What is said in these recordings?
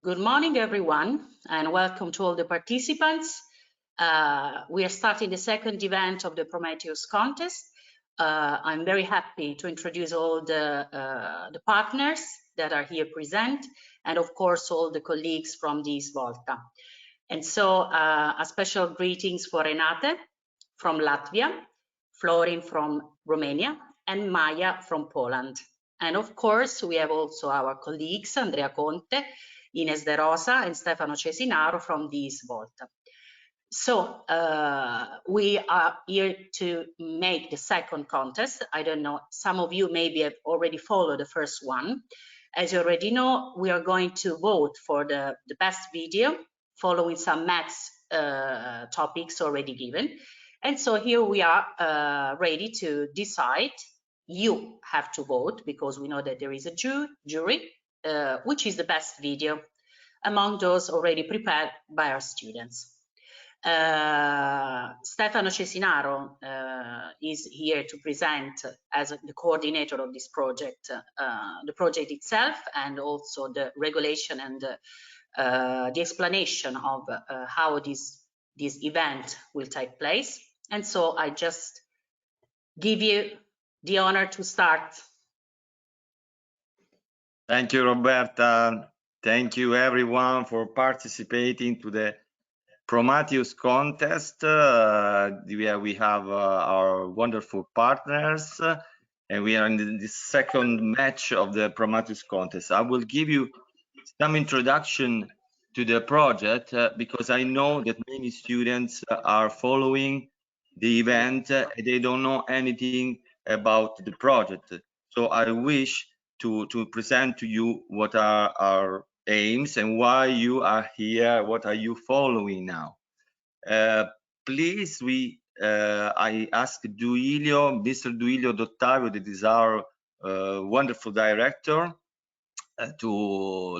Good morning, everyone, and welcome to all the participants. We are starting the second event of the Pro.Math.Eu.S contest. I'm very happy to introduce all the partners that are here present, and of course, all the colleagues from this Volta. And so a special greetings for Renate from Latvia, Florin from Romania, and Maya from Poland. And of course, we have also our colleagues, Andrea Conte, Ines De Rosa, and Stefano Cesinaro from this Volta. So we are here to make the second contest. I don't know, some of you maybe have already followed the first one. As you already know, we are going to vote for the best video following some maths topics already given. And so here we are ready to decide. You have to vote because we know that there is a jury, which is the best video among those already prepared by our students. Stefano Cesinaro is here to present as the coordinator of this project, the project itself, and also the regulation and the explanation of how this event will take place. And so I just give you the honor to start. Thank you, Roberta. Thank you, everyone, for participating to the Pro.Math.Eu.S contest. We have our wonderful partners, and we are in the second match of the Pro.Math.Eu.S contest. I will give you some introduction to the project because I know that many students are following the event. They don't know anything about the project. So I wish to present to you what are our aims and why you are here, what are you following now. Please, I ask Mr. Duilio Dottavio, that is our wonderful director, to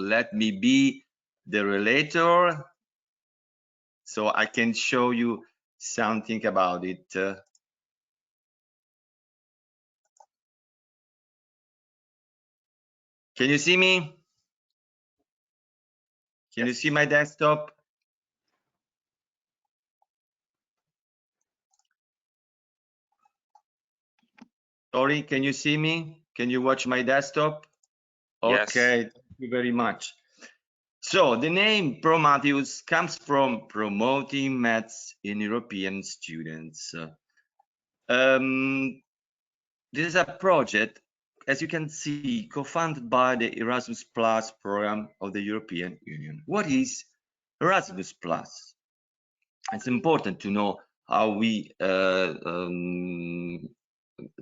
let me be the relator so I can show you something about it. Can you see me? Can you see my desktop? Sorry, can you see me? Can you watch my desktop? Yes. Okay, thank you very much. So the name Pro.Math.Eu.S comes from promoting maths in European students. This is a project, as you can see, co-funded by the Erasmus Plus program of the European Union. What is Erasmus Plus? It's important to know how we,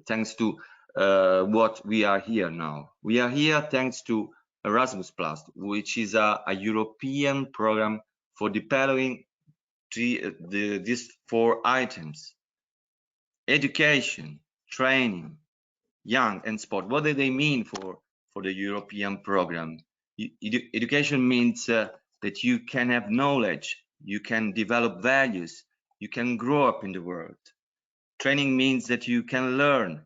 thanks to what we are here now. We are here thanks to Erasmus Plus, which is a European program for developing these 4 items: education, training, young, and sport. What do they mean for the European program? Education means that you can have knowledge, you can develop values, you can grow up in the world. Training means that you can learn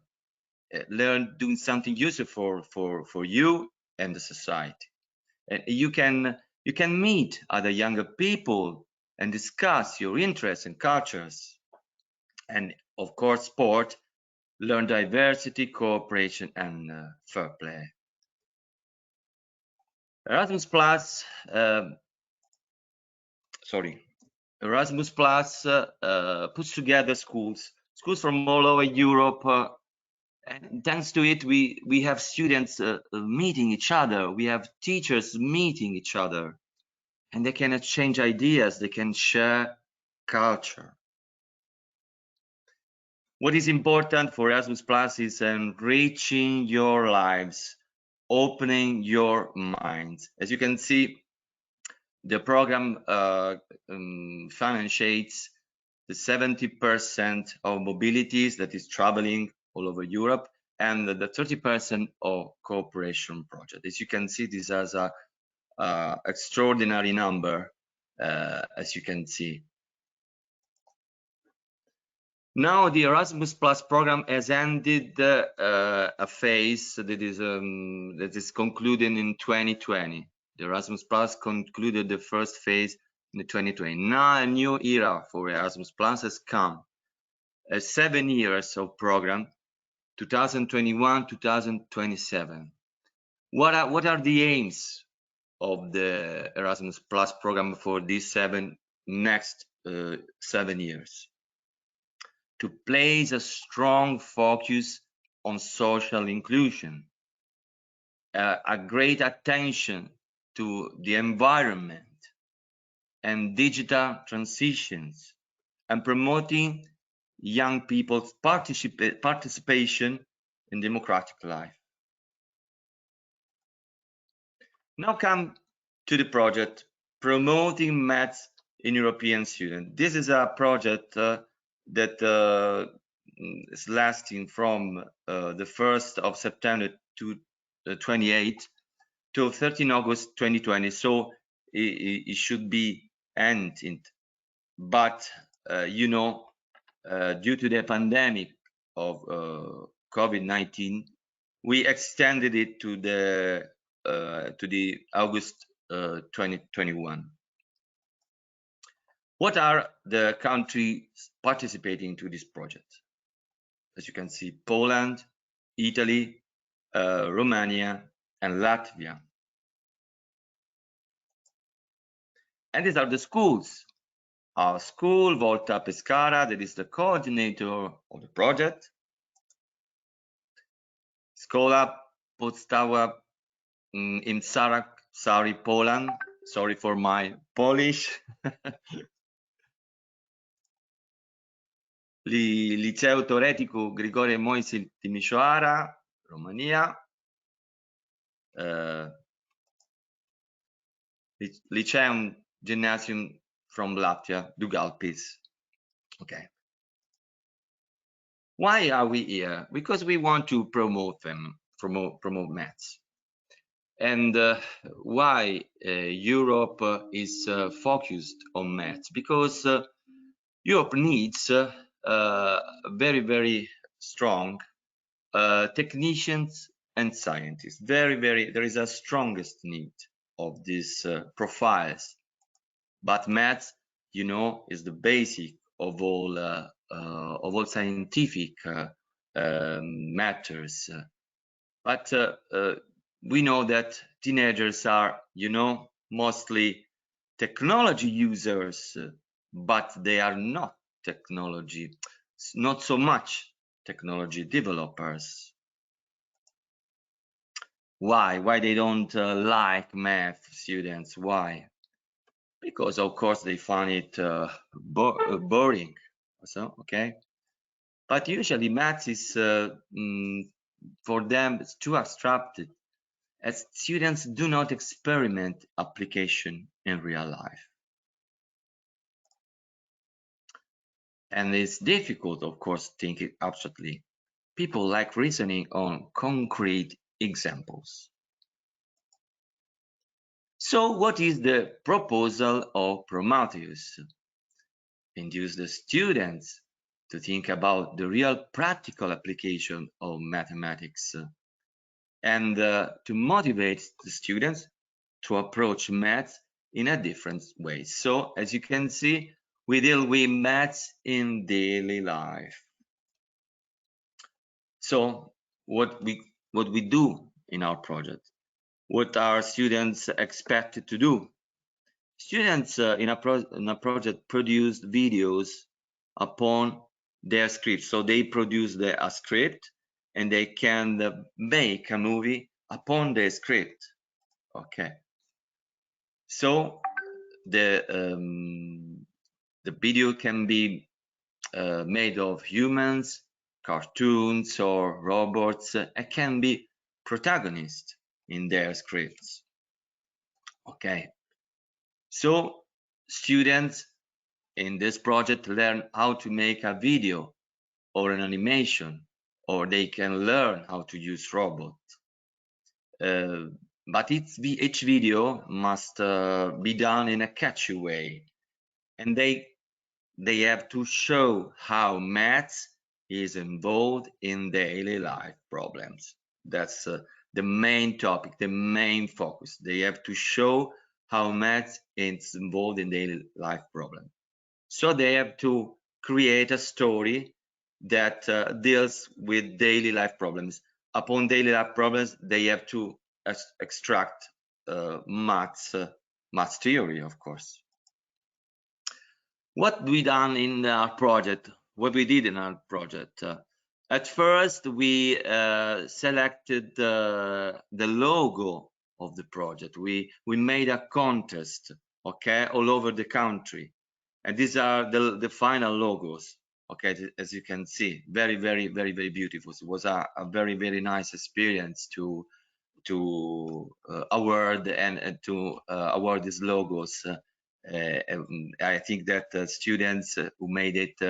doing something useful for you and the society. And you can meet other younger people and discuss your interests and cultures. And of course, sport, learn diversity, cooperation, and fair play. Erasmus Plus puts together schools from all over Europe, and thanks to it, we have students meeting each other. We have teachers meeting each other, and they can exchange ideas. They can share culture. What is important for Erasmus Plus is enriching your lives, opening your minds. As you can see, the program financiates the 70% of mobilities, that is traveling all over Europe, and the 30% of cooperation project. As you can see, this has a extraordinary number, as you can see. Now the Erasmus Plus program has ended a phase that is concluding in 2020. The Erasmus Plus concluded the first phase in 2020. Now a new era for Erasmus Plus has come. 7 years of program, 2021-2027. What are the aims of the Erasmus Plus program for these next 7 years? To place a strong focus on social inclusion, a great attention to the environment and digital transitions, and promoting young people's participation in democratic life. Now come to the project Promoting Maths in European Students. This is a project that is lasting from the 1st of September to 28 to 13 August 2020. So it should be ended. But you know, due to the pandemic of COVID-19, we extended it to the August 2021. What are the countries participating to this project? As you can see, Poland, Italy, Romania, and Latvia. And these are the schools. Our school, Volta Pescara, that is the coordinator of the project. Szkoła Podstawowa in Sorry, Poland. Sorry for my Polish. Liceo Teoretico Grigore Moisil Timișoara, Romania. Lyceum Gymnasium from Latvia, Dugalpis. Okay. Why are we here? Because we want to promote promote maths. And why Europe is focused on maths? Because Europe needs very, very strong technicians and scientists. There is a strongest need of these profiles. But maths, you know, is the basic of all scientific matters. But we know that teenagers are, you know, mostly technology users, but they are not so much technology developers. Why they don't like math students? Why? Because of course they find it boring. So okay, but usually maths is for them it's too abstracted, as students do not experiment application in real life. And it's difficult, of course, thinking abstractly. People like reasoning on concrete examples. So what is the proposal of Pro.Math.Eu.S? Induce the students to think about the real practical application of mathematics and to motivate the students to approach maths in a different way. So as you can see, we deal with maths in daily life. So what we do in our project, what our students expected to do. Students in a project produced videos upon their script. So they produce a script and they can make a movie upon their script. Okay. So the video can be made of humans, cartoons, or robots. It can be protagonists in their scripts. Okay. So students in this project learn how to make a video or an animation, or they can learn how to use robots. But each video must be done in a catchy way, and they have to show how maths is involved in daily life problems. That's the main topic, the main focus. They have to show how math is involved in daily life problem. So they have to create a story that deals with daily life problems. Upon daily life problems, they have to extract maths theory, of course. What we done in our project, what we did in our project. At first, we selected the logo of the project. We made a contest, okay, all over the country. And these are the final logos, okay, as you can see, very, very, very, very beautiful. So it was a very, very nice experience to award and to award these logos. I think that students who made it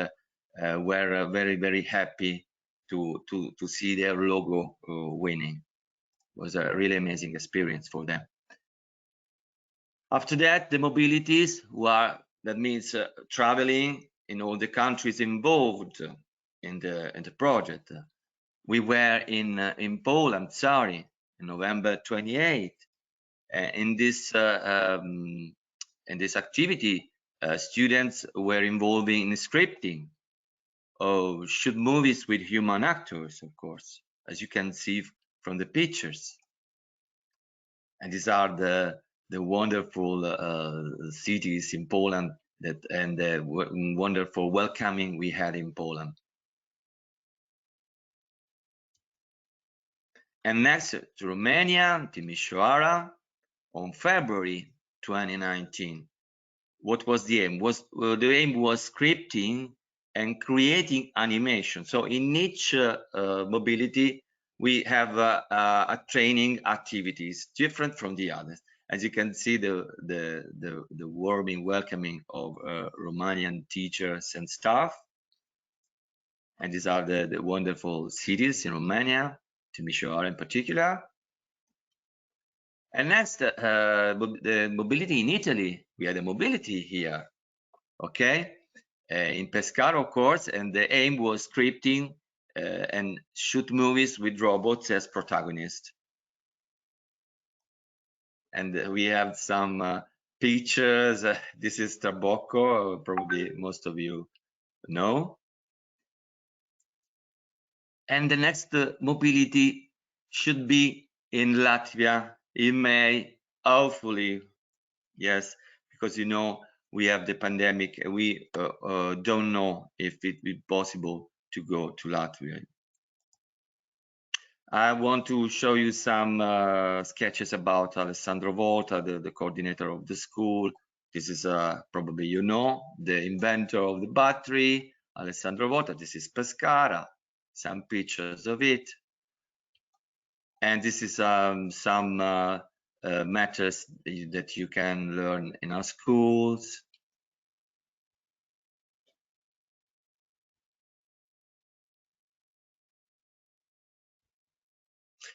were very, very happy to see their logo winning. It was a really amazing experience for them. After that, the mobilities that means traveling in all the countries involved in the project. We were in Poland, sorry, in November 28th. In this activity, students were involved in scripting, shoot movies with human actors, of course, as you can see from the pictures. And these are the wonderful cities in Poland and the wonderful welcoming we had in Poland. And next to Romania, Timișoara, on February 2019. What was the aim? The aim was scripting and creating animation. So in each mobility, we have a training activities different from the others. As you can see, the warming welcoming of Romanian teachers and staff. And these are the wonderful cities in Romania, Timișoara in particular. And next, the mobility in Italy. We had a mobility here, okay, in Pescara, of course, and the aim was scripting and shoot movies with robots as protagonists. And we have some pictures. This is Trabocco, probably most of you know. And the next mobility should be in Latvia in May, hopefully. Yes, because you know we have the pandemic. We don't know if it will be possible to go to Latvia. I want to show you some sketches about Alessandro Volta, the coordinator of the school. This is probably you know the inventor of the battery, Alessandro Volta. This is Pescara. Some pictures of it, and this is some matters that you can learn in our schools.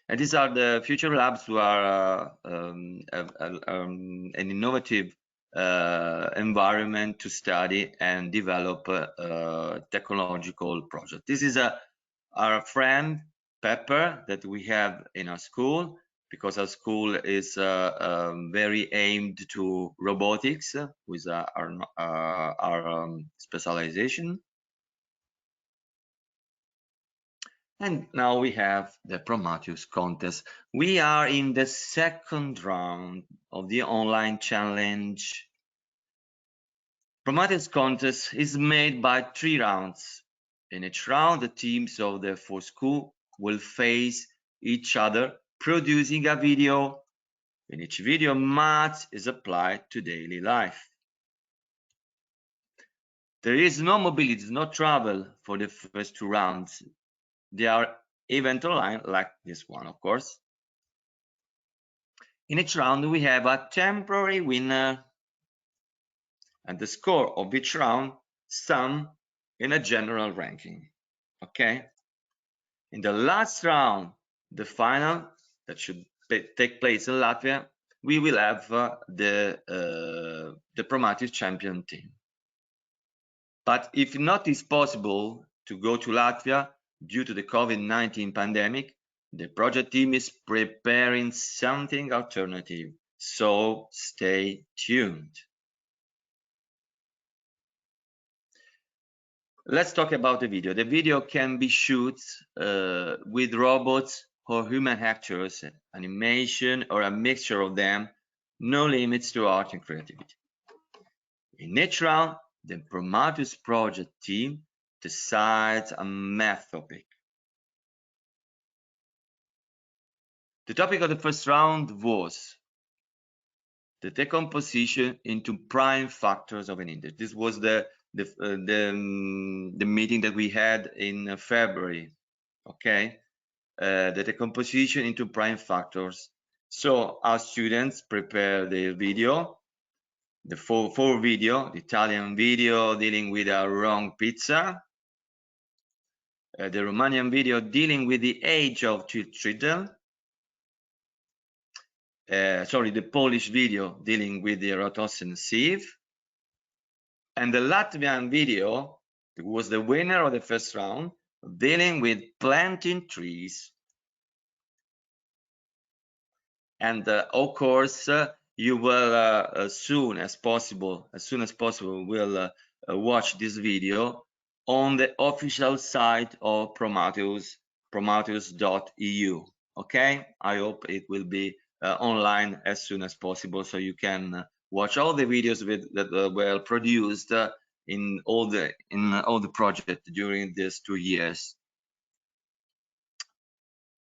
And these are the future labs who are an innovative environment to study and develop technological projects. This is our friend Pepper that we have in our school, because our school is very aimed to robotics with our specialization. And now we have the Pro.Math.Eu.S contest. We are in the second round of the online challenge. Pro.Math.Eu.S contest is made by 3 rounds. In each round, the teams of the 4 schools will face each other, producing a video. In each video, math is applied to daily life. There is no mobility, no travel for the first 2 rounds. They are event online, like this one, of course. In each round, we have a temporary winner, and the score of each round sum in a general ranking. Okay. In the last round, the final that should take place in Latvia, we will have the Pro.Math.Eu.S champion team. But if not is possible to go to Latvia due to the COVID-19 pandemic, The project team is preparing something alternative, so stay tuned. Let's talk about the video. The video can be shot with robots or human actors, animation, or a mixture of them. No limits to art and creativity. In each round, the Pro.Math.Eu.S project team decides a math topic. The topic of the first round was the decomposition into prime factors of an index. This was the meeting that we had in February. Okay, the decomposition into prime factors. So our students prepare their video, the four video, the Italian video dealing with a wrong pizza, the Romanian video dealing with the age of children, the Polish video dealing with the Rotosen sieve, and the Latvian video was the winner of the first round, dealing with planting trees. And of course, you will as soon as possible will watch this video on the official site of Pro.Math.Eu.S, Pro.Math.Eu.S. Okay, I hope it will be online as soon as possible, so you can watch all the videos that were produced in all the project during these 2 years.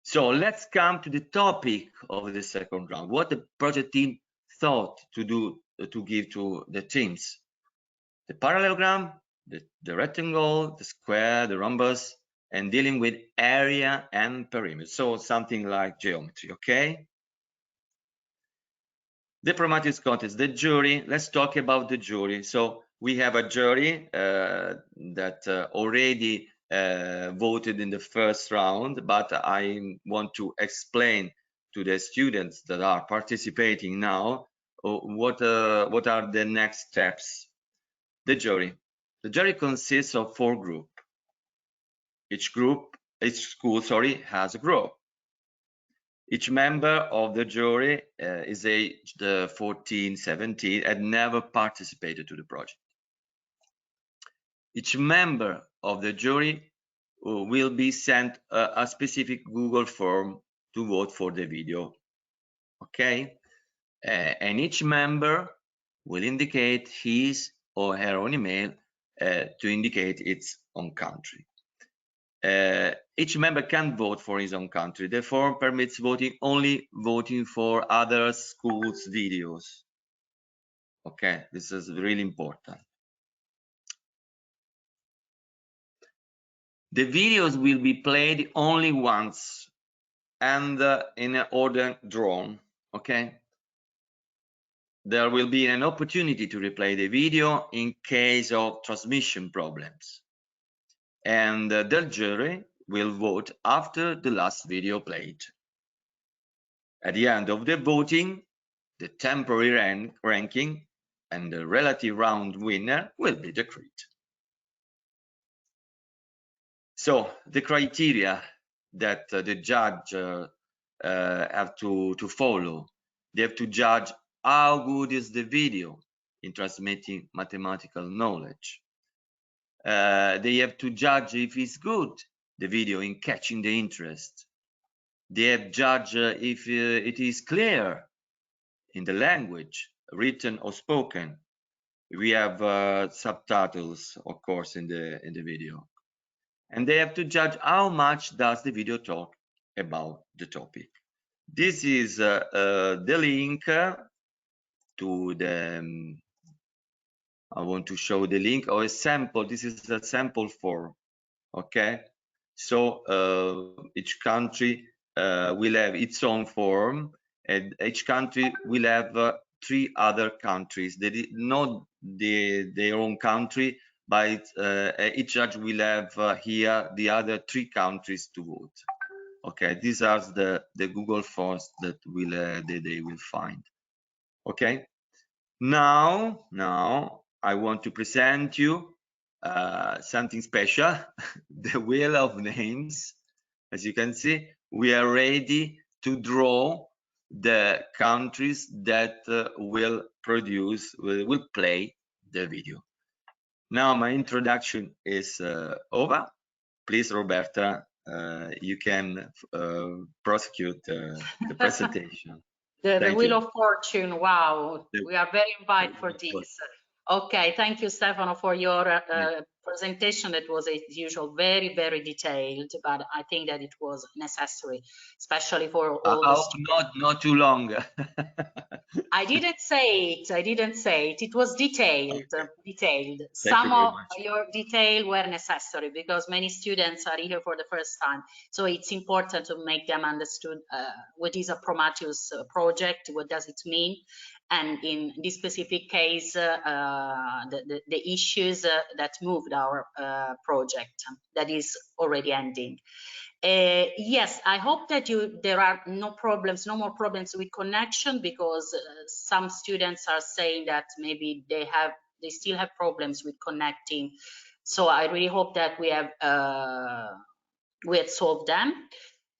So let's come to the topic of the second round. What the project team thought to do to give to the teams: the parallelogram, the rectangle, the square, the rhombus, and dealing with area and perimeter. So something like geometry. Okay. The Pro.Math.Eu.S contest, the jury. Let's talk about the jury. So we have a jury that already voted in the first round, but I want to explain to the students that are participating now what are the next steps. The jury consists of 4 groups. Each school has a group. Each member of the jury is aged 14, 17 and never participated to the project. Each member of the jury will be sent a specific Google form to vote for the video. Okay, and each member will indicate his or her own email to indicate its own country. Each member can vote for his own country. The form permits only voting for other schools' videos. Okay, this is really important. The videos will be played only once and in an order drawn. Okay, there will be an opportunity to replay the video in case of transmission problems, and the jury will vote after the last video played. At the end of the voting, the temporary ranking and the relative round winner will be decreed. So the criteria that the judge have to follow: they have to judge how good is the video in transmitting mathematical knowledge. They have to judge if it's good, the video, in catching the interest. They have to judge if it is clear in the language, written or spoken. We have subtitles, of course, in the video. And they have to judge how much does the video talk about the topic. This is the link to the I want to show the link or a sample. This is a sample form. Okay, so each country will have its own form, and each country will have 3 other countries. They did not their own country, but each judge will have here the other 3 countries to vote. Okay, these are the Google forms that they will find. Okay, now I want to present you something special, the wheel of names. As you can see, we are ready to draw the countries that will play the video. Now my introduction is over. Please, Roberta, you can prosecute the presentation. The Wheel of Fortune, wow, we are very invited for this. Okay, thank you, Stefano, for your presentation. That was, as usual, very, very detailed, but I think that it was necessary, especially for all the students. Not too long. I didn't say it. I didn't say it. It was detailed. Okay. Detailed. Thank Some you very of much. your detail were necessary because many students are here for the first time. So it's important to make them understood what is a Pro.Math.Eu.S project, what does it mean, and in this specific case, the issues that moved our project that is already ending. Yes, I hope that there are no more problems with connection, because some students are saying that maybe they still have problems with connecting. So I really hope that we have solved them.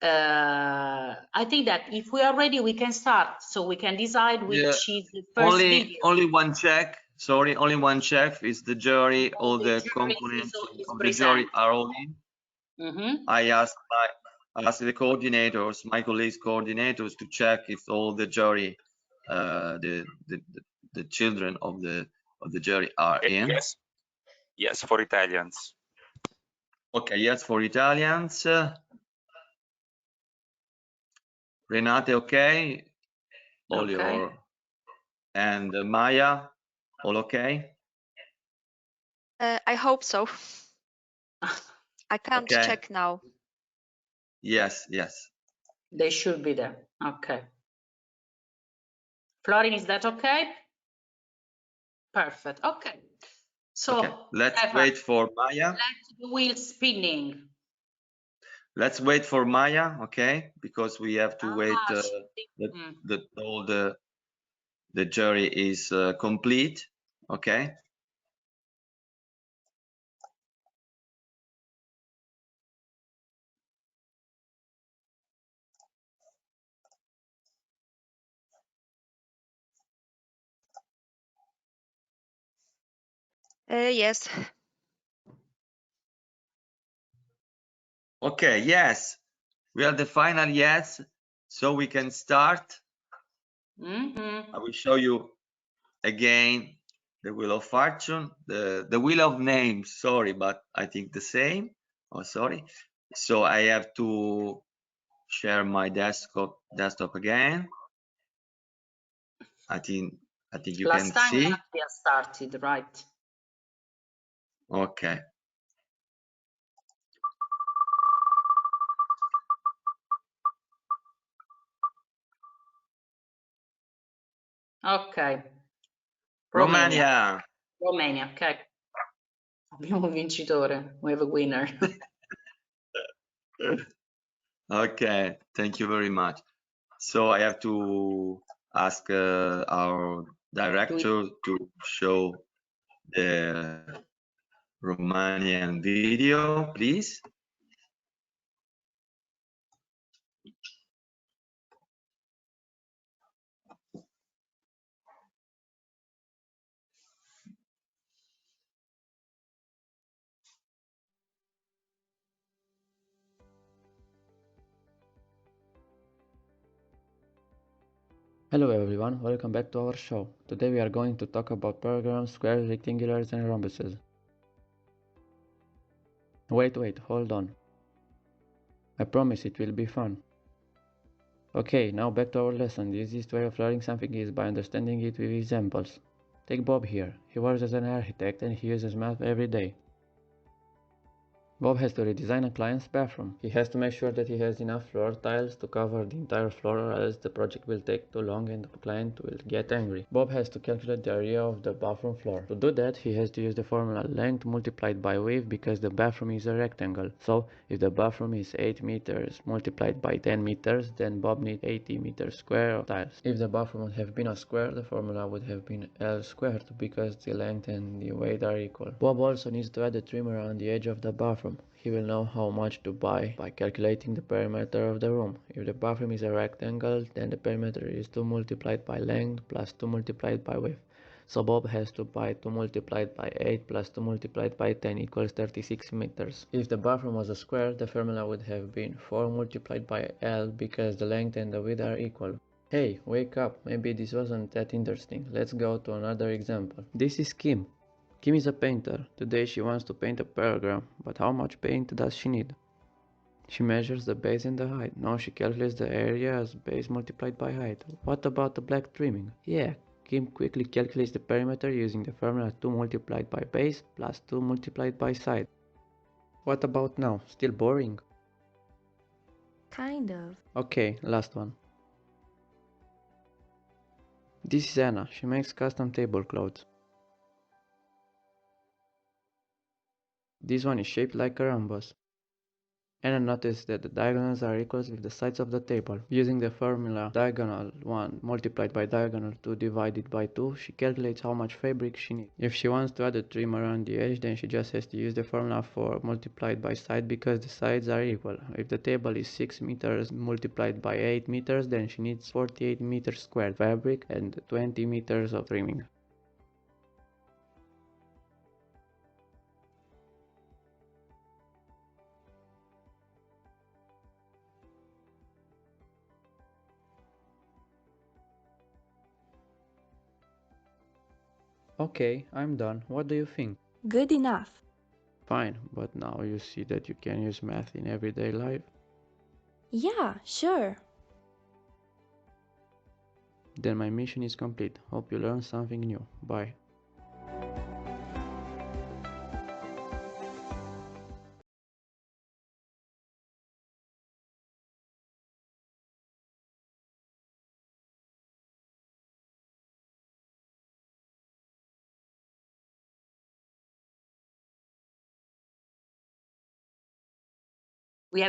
I think that if we are ready, we can start. So we can decide which is the first video. Only one check. Sorry, only one check. Is the jury, all the components of the jury are all in? I asked the coordinators, my colleagues coordinators, to check if all the jury, the children of the jury are in. Yes, for Italians. Okay, yes, for Italians. Renate, okay? All your, and Maya, all okay? I hope so. I can't check now. Yes. They should be there. Okay. Florin, is that okay? Perfect. Okay. So let's wait for Maya. Let the wheel spinning. Let's wait for Maya, okay? Because we have to wait that all the jury is complete, okay? Yes. Okay, yes. We are the final yes, so we can start. I will show you again the Wheel of Fortune, the Wheel of Names, sorry, but I think the same. Oh, sorry. So I have to share my desktop again. I think you can see. Last time Latvia started, right? Okay. Ok. Romania, ok. Abbiamo un vincitore. We have a winner. Okay, thank you very much. So I have to ask our director to show the Romanian video, please. Hello everyone, welcome back to our show. Today we are going to talk about parallels, squares, rectangulars and rhombuses. Wait, hold on. I promise it will be fun. Okay, now back to our lesson. The easiest way of learning something is by understanding it with examples. Take Bob here. He works as an architect and he uses math every day. Bob has to redesign a client's bathroom. He has to make sure that he has enough floor tiles to cover the entire floor, or else the project will take too long and the client will get angry. Bob has to calculate the area of the bathroom floor. To do that, he has to use the formula length multiplied by width, because the bathroom is a rectangle. So if the bathroom is 8 meters multiplied by 10 meters, then Bob needs 80 meters square of tiles. If the bathroom would have been a square, the formula would have been L squared, because the length and the weight are equal. Bob also needs to add a trim around the edge of the bathroom. room. He will know how much to buy by calculating the perimeter of the room. If the bathroom is a rectangle, then the perimeter is 2 multiplied by length plus 2 multiplied by width. So Bob has to buy 2 multiplied by 8 plus 2 multiplied by 10 equals 36 meters. If the bathroom was a square, the formula would have been 4 multiplied by L because the length and the width are equal. Hey, wake up, maybe this wasn't that interesting. Let's go to another example. This is Kim. Kim is a painter. Today she wants to paint a paragraph, but how much paint does she need? She measures the base and the height. Now she calculates the area as base multiplied by height. What about the black trimming? Yeah, Kim quickly calculates the perimeter using the formula 2 multiplied by base plus 2 multiplied by side. What about now? Still boring? Kind of. Okay, last one. This is Anna. She makes custom tablecloths. This one is shaped like a rhombus. Anna noticed that the diagonals are equal with the sides of the table. Using the formula diagonal 1 multiplied by diagonal 2 divided by 2, she calculates how much fabric she needs. If she wants to add a trim around the edge, then she just has to use the formula 4 multiplied by side because the sides are equal. If the table is 6 meters multiplied by 8 meters, then she needs 48 meters squared fabric and 20 meters of trimming. Okay, I'm done. What do you think? Good enough. Fine, but now you see that you can use math in everyday life. Yeah, sure. Then my mission is complete. Hope you learned something new. Bye. We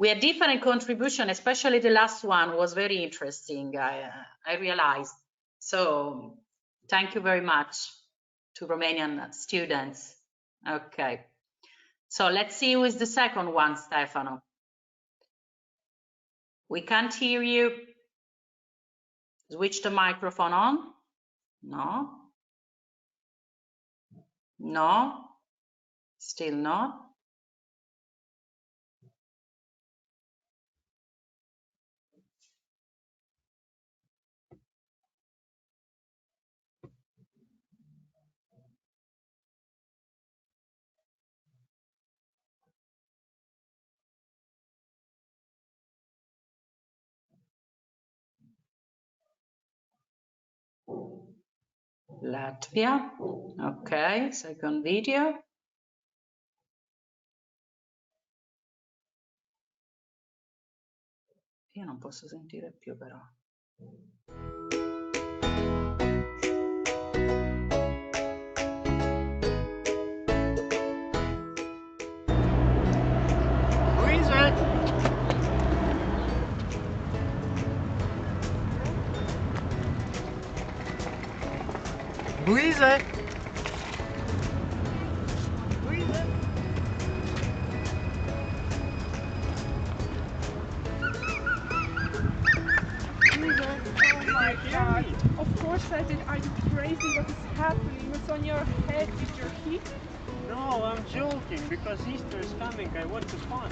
had different contribution, especially the last one was very interesting. I realized. So thank you very much to Romanian students. Okay. So let's see who is the second one, Stefano. We can't hear you. Switch the microphone on. No. No. Still not. Latvia. Ok, second video. Io non posso sentire più però. Luisa! Luisa! Oh my god. Of course I did. Are you crazy? What is happening? What's on your head? Did you hit? No, I'm joking, because Easter is coming, I want to fun.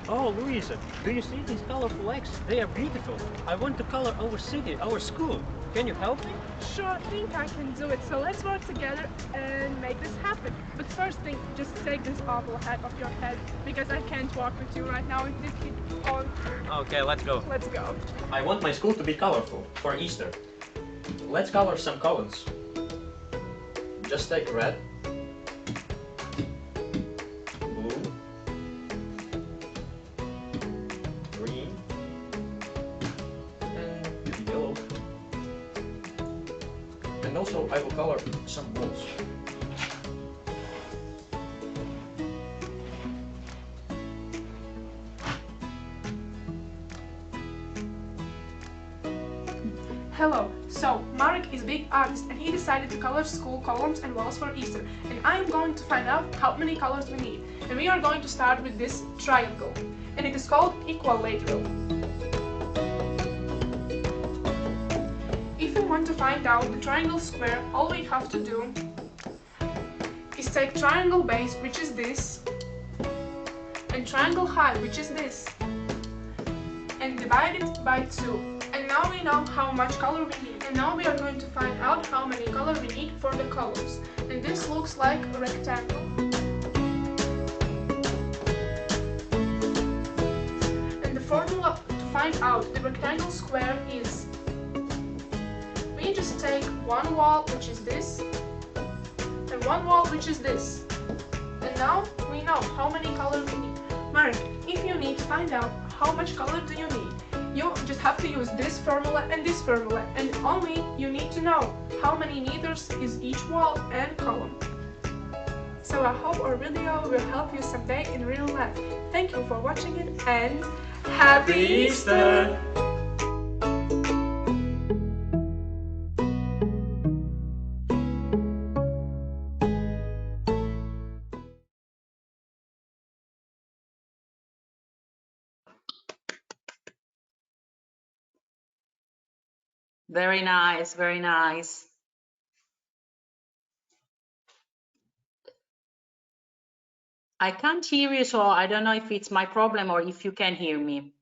Oh, Luisa, do you see these colorful eggs? They are beautiful. I want to color our city, our school. Can you help me? Sure, I think I can do it. So let's work together and make this happen. But first thing, just take this awful hat off your head, because I can't walk with you right now with this kid on. Okay, let's go. Let's go. I want my school to be colorful for Easter. Let's color some colors. Just take red, blue, green, and yellow. And also I will color some walls. Hello. So, Marek is a big artist and he decided to color school columns and walls for Easter. And I am going to find out how many colors we need. And we are going to start with this triangle, and it is called equilateral. If you want to find out the triangle square, all we have to do is take triangle base, which is this, and triangle height, which is this, and divide it by 2. And now we know how much color we need. And now we are going to find out how many color we need for the colors. And this looks like a rectangle. And the formula to find out the rectangle square is, we just take one wall, which is this, and one wall, which is this. And now we know how many colors we need. Mark, if you need to find out how much color do you need, you just have to use this formula, and only you need to know how many meters is each wall and column. So I hope our video will help you someday in real life. Thank you for watching it, and Happy Easter! Very nice, very nice. I can't hear you, so I don't know if it's my problem or if you can hear me.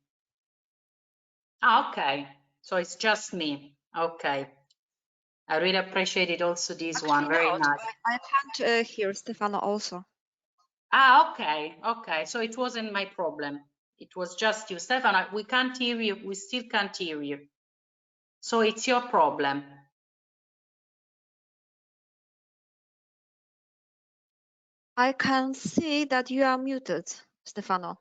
Ah, okay, so it's just me. Okay. I really appreciated also this one, very Not. nice. I can't hear Stefano also. Ah, okay, okay, so it wasn't my problem. It was just you, Stefano. We can't hear you, we still can't hear you. So it's your problem. I can see that you are muted, Stefano.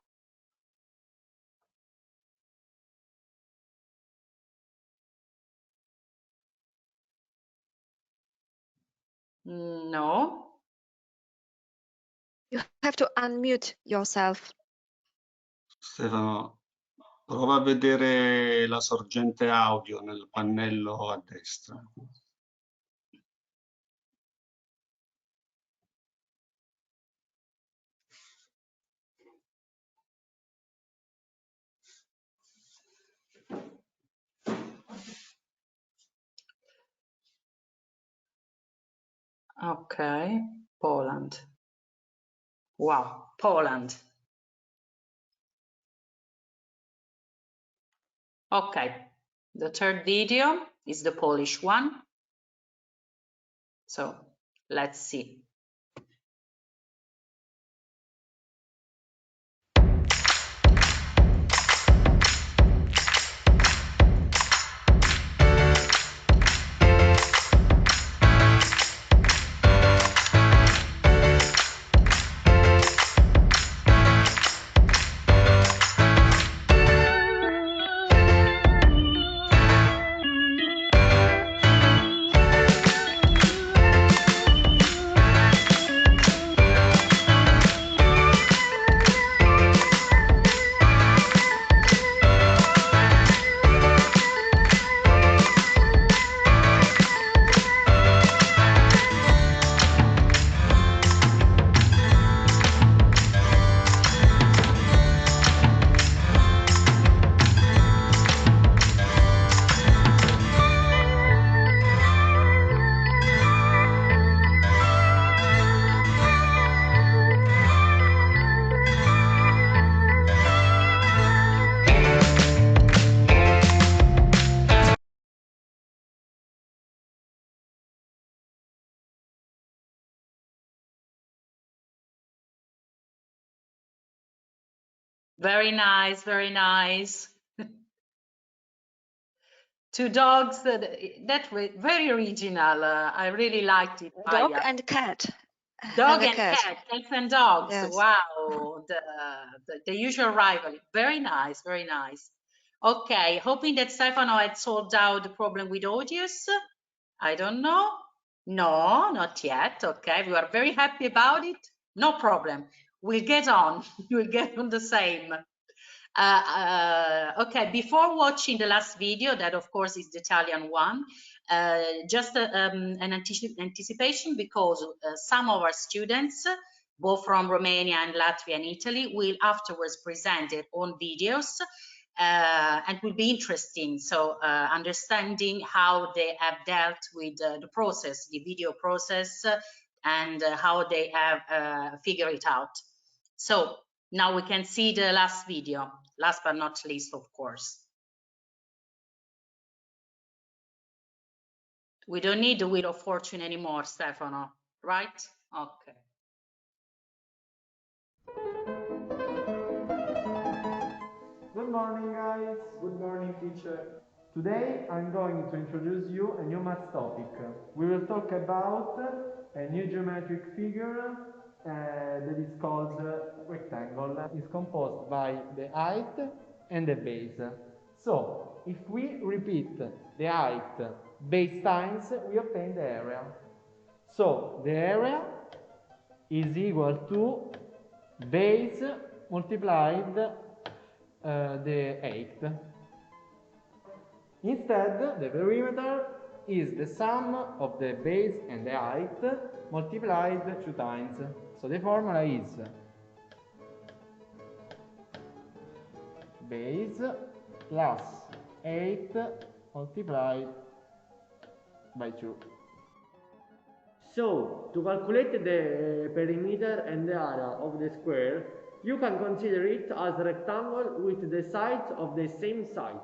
No. You have to unmute yourself. Stefano, prova a vedere la sorgente audio nel pannello a destra. Okay, Poland. Wow, Poland. Okay, the third video is the Polish one. So let's see. Very nice, very nice. Two dogs, that was very original. I really liked it. Dog Maya. and cat. Dog and cat, cats and dogs. Yes. Wow, the usual rivalry. Very nice, very nice. Okay, hoping that Stefano had solved out the problem with audios. I don't know. No, not yet. Okay, we are very happy about it. No problem. We'll get on. We'll get on the same. Okay, before watching the last video, that of course is the Italian one, just an anticipation, because some of our students both from Romania and Latvia and Italy, will afterwards present their own videos and will be interesting. So understanding how they have dealt with the process, the video process, and how they have figured it out. So now we can see the last video, last but not least, of course. We don't need the Wheel of Fortune anymore, Stefano, right? Okay. Good morning, guys. Good morning, teacher. Today I'm going to introduce you a new math topic. We will talk about a new geometric figure that is called rectangle. It's composed by the height and the base. So, if we repeat the height base times, we obtain the area. So, the area is equal to base multiplied the 8. Instead, the perimeter is the sum of the base and the height multiplied 2 times. So the formula is base plus 8 multiplied by 2. So, to calculate the perimeter and the area of the square, you can consider it as a rectangle with the sides of the same side.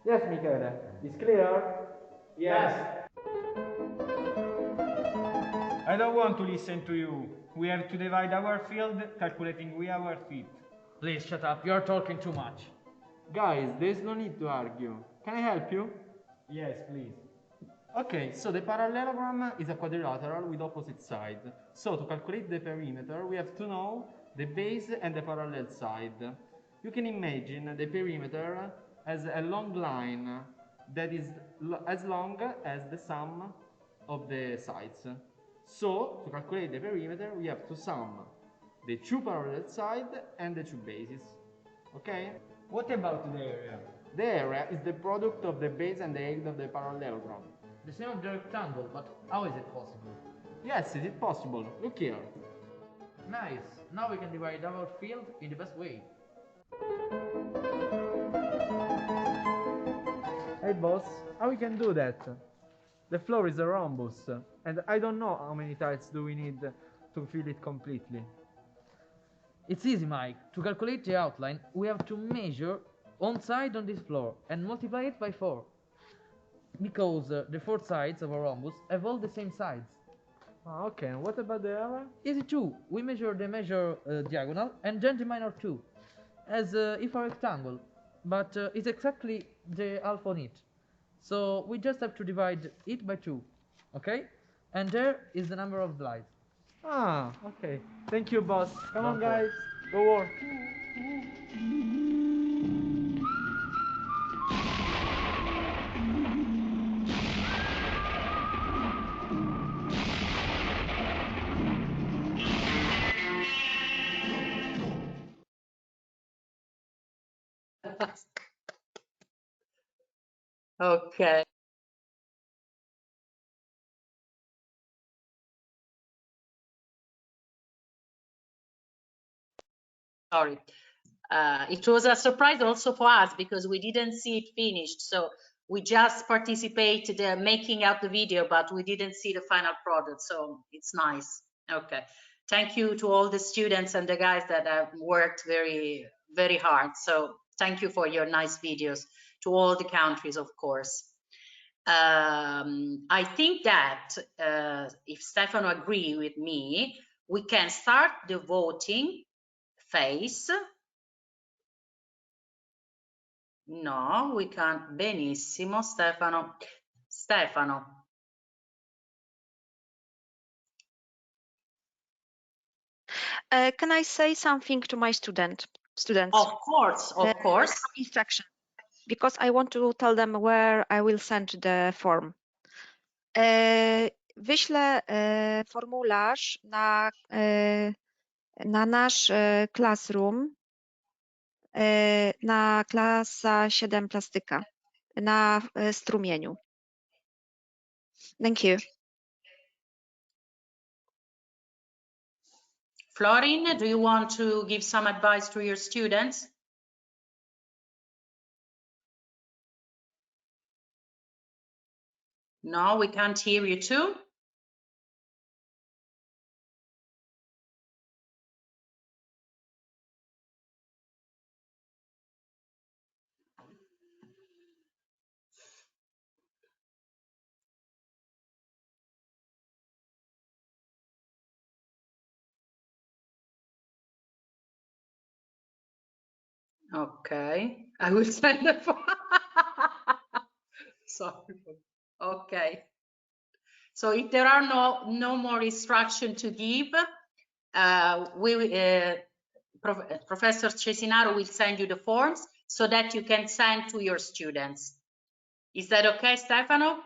Yes, Michele, it's clear? Yes. I don't want to listen to you. We have to divide our field calculating with our feet. Please shut up, you're talking too much. Guys, there's no need to argue. Can I help you? Yes, please. Okay, so the parallelogram is a quadrilateral with opposite sides. So to calculate the perimeter, we have to know the base and the parallel side. You can imagine the perimeter as a long line that is as long as the sum of the sides. So to calculate the perimeter, we have to sum the two parallel sides and the two bases. Okay? What about the area? The area is the product of the base and the height of the parallelogram. The same of the rectangle, but how is it possible? Yes, it is possible. Look here. Nice. Now we can divide our field in the best way. Hey boss, how we can do that? The floor is a rhombus, and I don't know how many tiles do we need to fill it completely. It's easy, Mike. To calculate the outline, we have to measure one side on this floor and multiply it by 4. Because the 4 sides of a rhombus have all the same sides. Okay, and what about the area? Easy too. We measure the diagonal and then the minor 2, as if a rectangle, but it's exactly the half on it. So we just have to divide it by 2, okay? And there is the number of slides. Ah, okay. Thank you, boss. Come on, guys. Go work. Okay. Sorry. It was a surprise also for us because we didn't see it finished. So we just participated making out the video, but we didn't see the final product. So it's nice. Okay. Thank you to all the students and the guys that have worked very, very hard. So thank you for your nice videos to all the countries, of course. I think that if Stefano agree with me, we can start the voting phase. No, we can't. Benissimo, Stefano. Stefano. Can I say something to my students? Of course, of course. Some instruction, because I want to tell them where I will send the form. Wyślę formularz na nasz classroom, na klasa 7 plastyka, na strumieniu. Thank you. Florin, do you want to give some advice to your students? No, we can't hear you too. Okay, I will send the sorry. Okay. So if there are no more instruction to give, Professor Cesinaro will send you the forms so that you can send to your students. Is that okay, Stefano?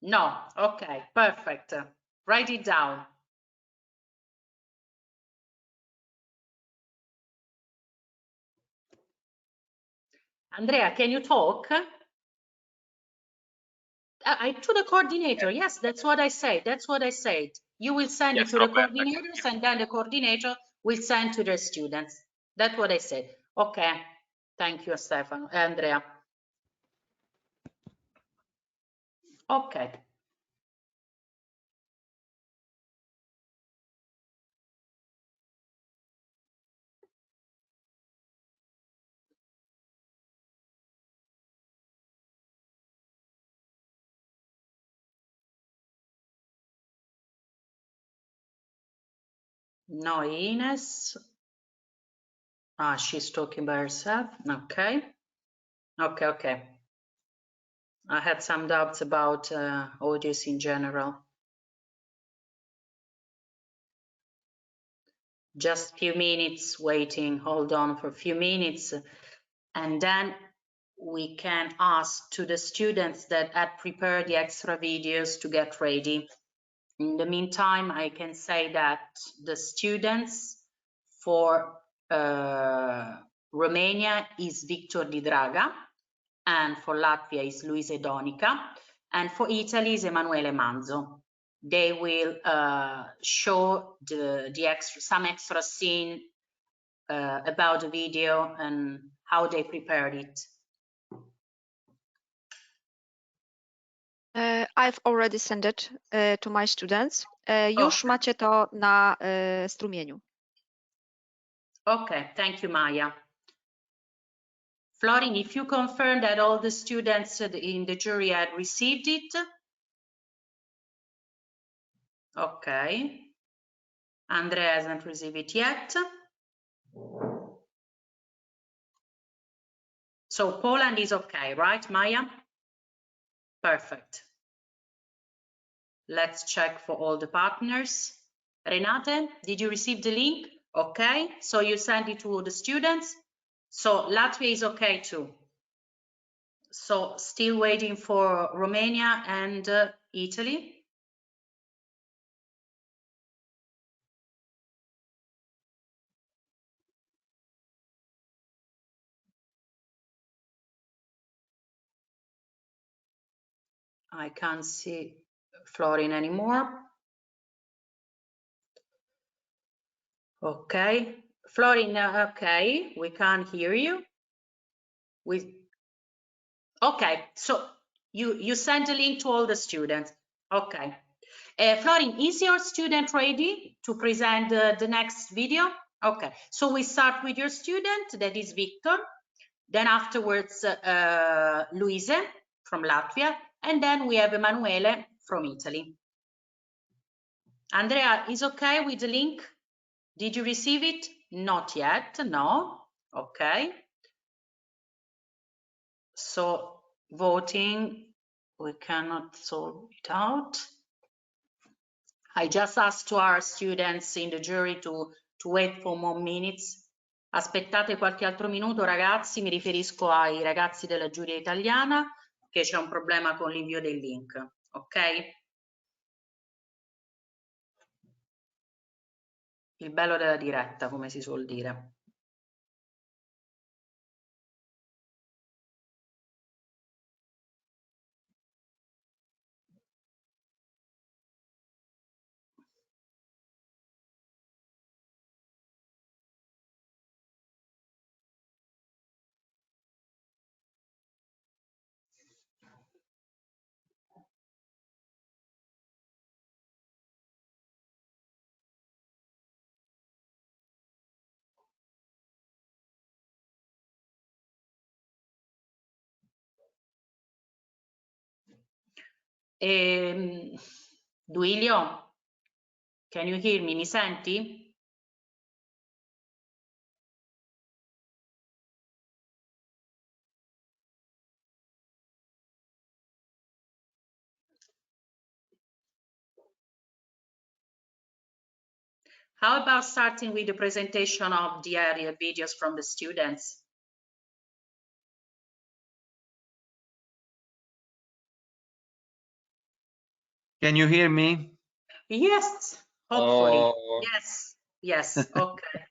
No. Okay, perfect. Write it down. Andrea, can you talk? To the coordinator. Yes, that's what I said. That's what I said. You will send it to the coordinators, and then the coordinator will send to the students. That's what I said. Okay. Thank you, Stefano. Andrea. Okay. No, Ines. Ah, she's talking by herself. Okay. Okay, okay. I had some doubts about audios in general. Just a few minutes waiting. Hold on for a few minutes. And then we can ask to the students that had prepared the extra videos to get ready. In the meantime, I can say that the students for Romania is Victor Di Draga, and for Latvia is Luise Donica, and for Italy is Emanuele Manzo. They will show some extra scene about the video and how they prepared it. I've already sent it to my students. Już macie to na strumieniu. Okay, thank you, Maya. Florin, if you confirm that all the students in the jury had received it. Okay. Andrea hasn't received it yet. So Poland is okay, right, Maya? Perfect. Let's check for all the partners. Renate, did you receive the link? Okay, so you send it to the students. So Latvia is okay too. So still waiting for Romania and Italy. I can't see Florin anymore. Okay, Florin, okay, we can't hear you. Okay, so you send a link to all the students. Okay. Florin, is your student ready to present the next video? Okay, so we start with your student, that is Victor. Then afterwards, Luise from Latvia. And then we have Emanuele from Italy. Andrea, is okay with the link? Did you receive it? Not yet, no. Okay. So voting, we cannot solve it out. I just asked to our students in the jury to wait for more minutes. Aspettate qualche altro minuto, ragazzi. Mi riferisco ai ragazzi della giuria italiana, che c'è un problema con l'invio del link. Ok? Il bello della diretta, come si suol dire. Duilio, can you hear me? Mi senti? How about starting with the presentation of the aerial videos from the students? Can you hear me? Yes, hopefully. Oh. Yes, okay.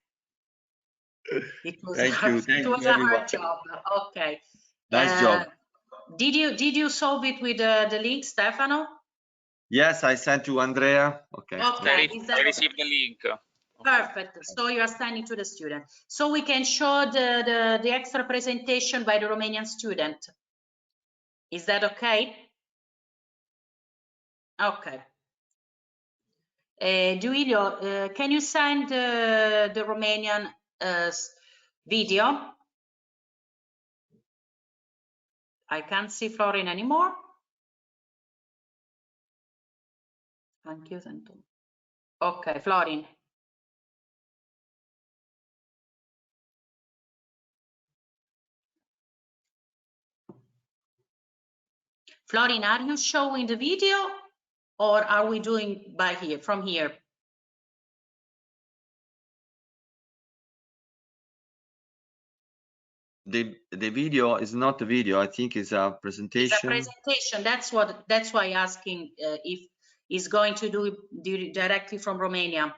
It was Thank you a everyone. hard job. Okay. Nice job. Did you solve it with the link, Stefano? Yes, I sent to Andrea. Okay. Okay. I received the link. Perfect. So you are sending to the student. So we can show the extra presentation by the Romanian student. Is that okay? Okay. Duilio, can you send the Romanian video? I can't see Florin anymore. Thank you, Santo. Okay, Florin. Florin, are you showing the video or are we doing by here, from here? The video is not a video. I think it's a presentation. It's a presentation. That's why asking if it's going to do it directly from Romania.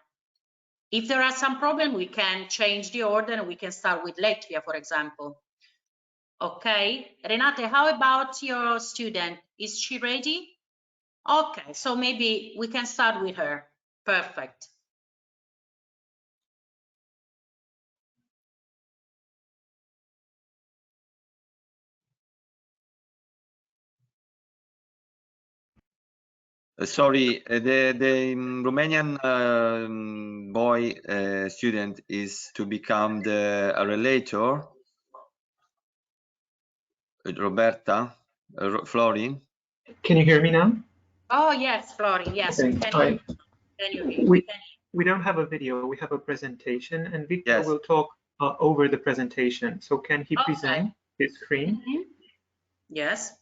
If there are some problem, we can change the order and we can start with Latvia, for example. Okay, Renate, how about your student? Is she ready? Okay, so maybe we can start with her. Perfect. Sorry, the Romanian boy student is to become a relator. Roberta, Florin. Can you hear me now? Oh yes, Florin. Yes, Okay. we can. We don't have a video. We have a presentation, and Victor Yes. will talk over the presentation. So can he present his screen? Yes.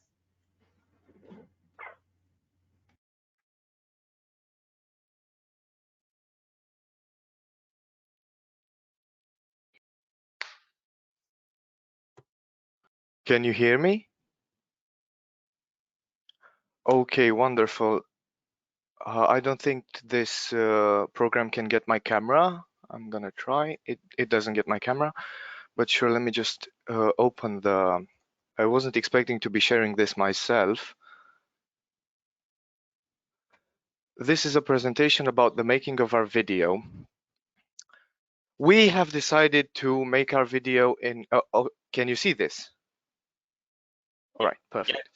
Can you hear me? Okay, wonderful. I don't think this program can get my camera. I'm gonna try. It doesn't get my camera, but sure, let me just open the... I wasn't expecting to be sharing this myself. This is a presentation about the making of our video. We have decided to make our video in... can you see this? All right, perfect.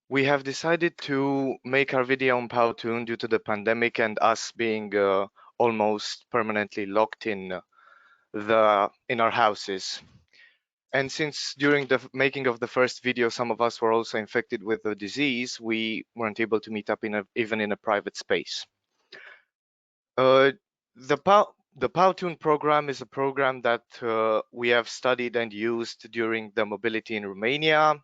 We have decided to make our video on Powtoon due to the pandemic and us being almost permanently locked in our houses. And since during the making of the first video, some of us were also infected with the disease, we weren't able to meet up even in a private space. The Powtoon program is a program that we have studied and used during the mobility in Romania.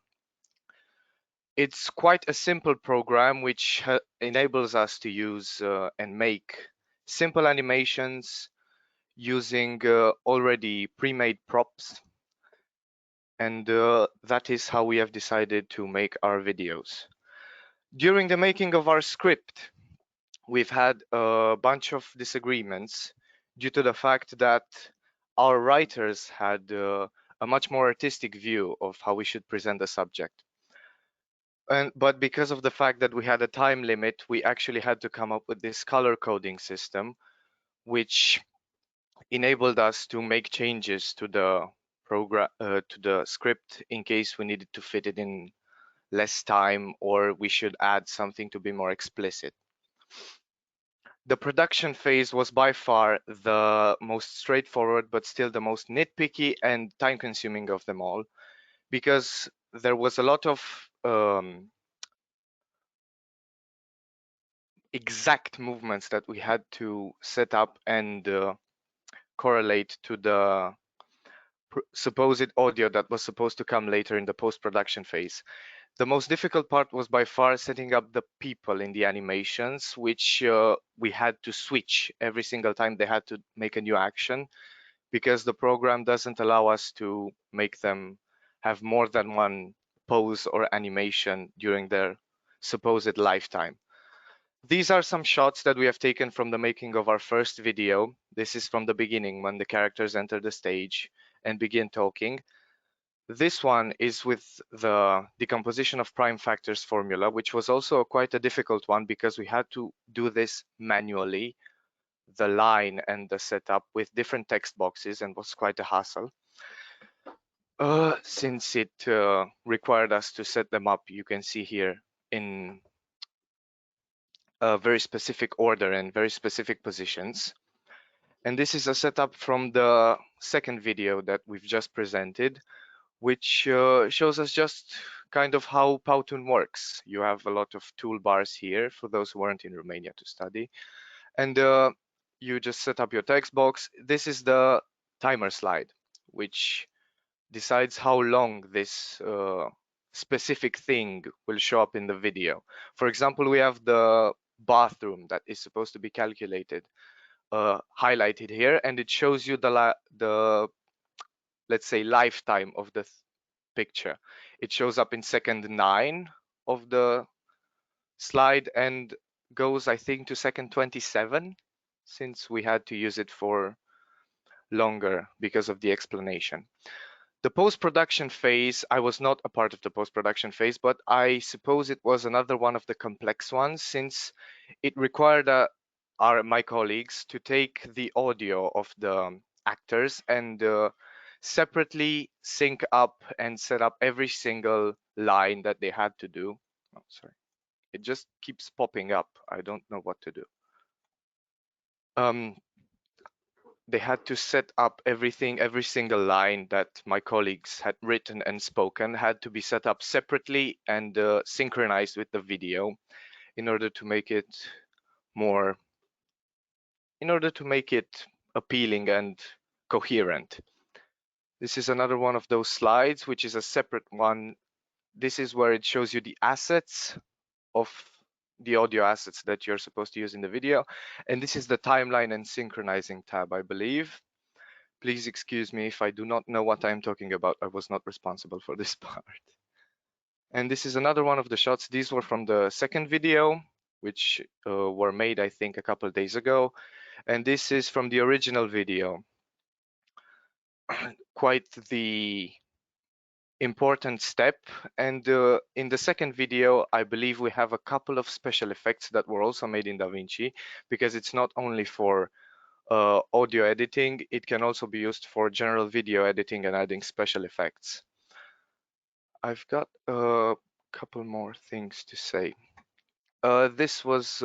It's quite a simple program which enables us to use and make simple animations using already pre-made props. And that is how we have decided to make our videos. During the making of our script, we've had a bunch of disagreements due to the fact that our writers had a much more artistic view of how we should present the subject. But because of the fact that we had a time limit, we actually had to come up with this color coding system, which enabled us to make changes to the program, to the script, in case we needed to fit it in less time or we should add something to be more explicit. The production phase was by far the most straightforward, but still the most nitpicky and time-consuming of them all, because there was a lot of exact movements that we had to set up and correlate to the supposed audio that was supposed to come later in the post-production phase. The most difficult part was by far setting up the people in the animations, which we had to switch every single time they had to make a new action, because the program doesn't allow us to make them have more than one pose or animation during their supposed lifetime. These are some shots that we have taken from the making of our first video. This is from the beginning when the characters enter the stage and begin talking. This one is with the decomposition of prime factors formula, which was also quite a difficult one because we had to do this manually, the line and the setup with different text boxes, and was quite a hassle. Since it required us to set them up, you can see here, in a very specific order and very specific positions. And this is a setup from the second video that we've just presented, which shows us just kind of how Powtoon works. You have a lot of toolbars here for those who weren't in Romania to study. And you just set up your text box. This is the timer slide, which decides how long this specific thing will show up in the video. For example, we have the bathroom that is supposed to be calculated highlighted here, and it shows you the let's say lifetime of the picture. It shows up in second 9 of the slide and goes, I think, to second 27, since we had to use it for longer because of the explanation. The post-production phase, I was not a part of the post-production phase, but I suppose it was another one of the complex ones, since it required my colleagues to take the audio of the actors and separately sync up and set up every single line that they had to do. Oh, sorry. It just keeps popping up. I don't know what to do. They had to set up everything, every single line that my colleagues had written and spoken had to be set up separately and synchronized with the video in order to make it appealing and coherent. This is another one of those slides, which is a separate one. This is where it shows you the assets of the audio assets that you're supposed to use in the video. And this is the timeline and synchronizing tab, I believe. Please excuse me if I do not know what I'm talking about. I was not responsible for this part. And this is another one of the shots. These were from the second video, which were made, I think, a couple of days ago. And this is from the original video. Quite the important step. And in the second video, I believe we have a couple of special effects that were also made in DaVinci, because it's not only for audio editing, it can also be used for general video editing and adding special effects. I've got a couple more things to say. This was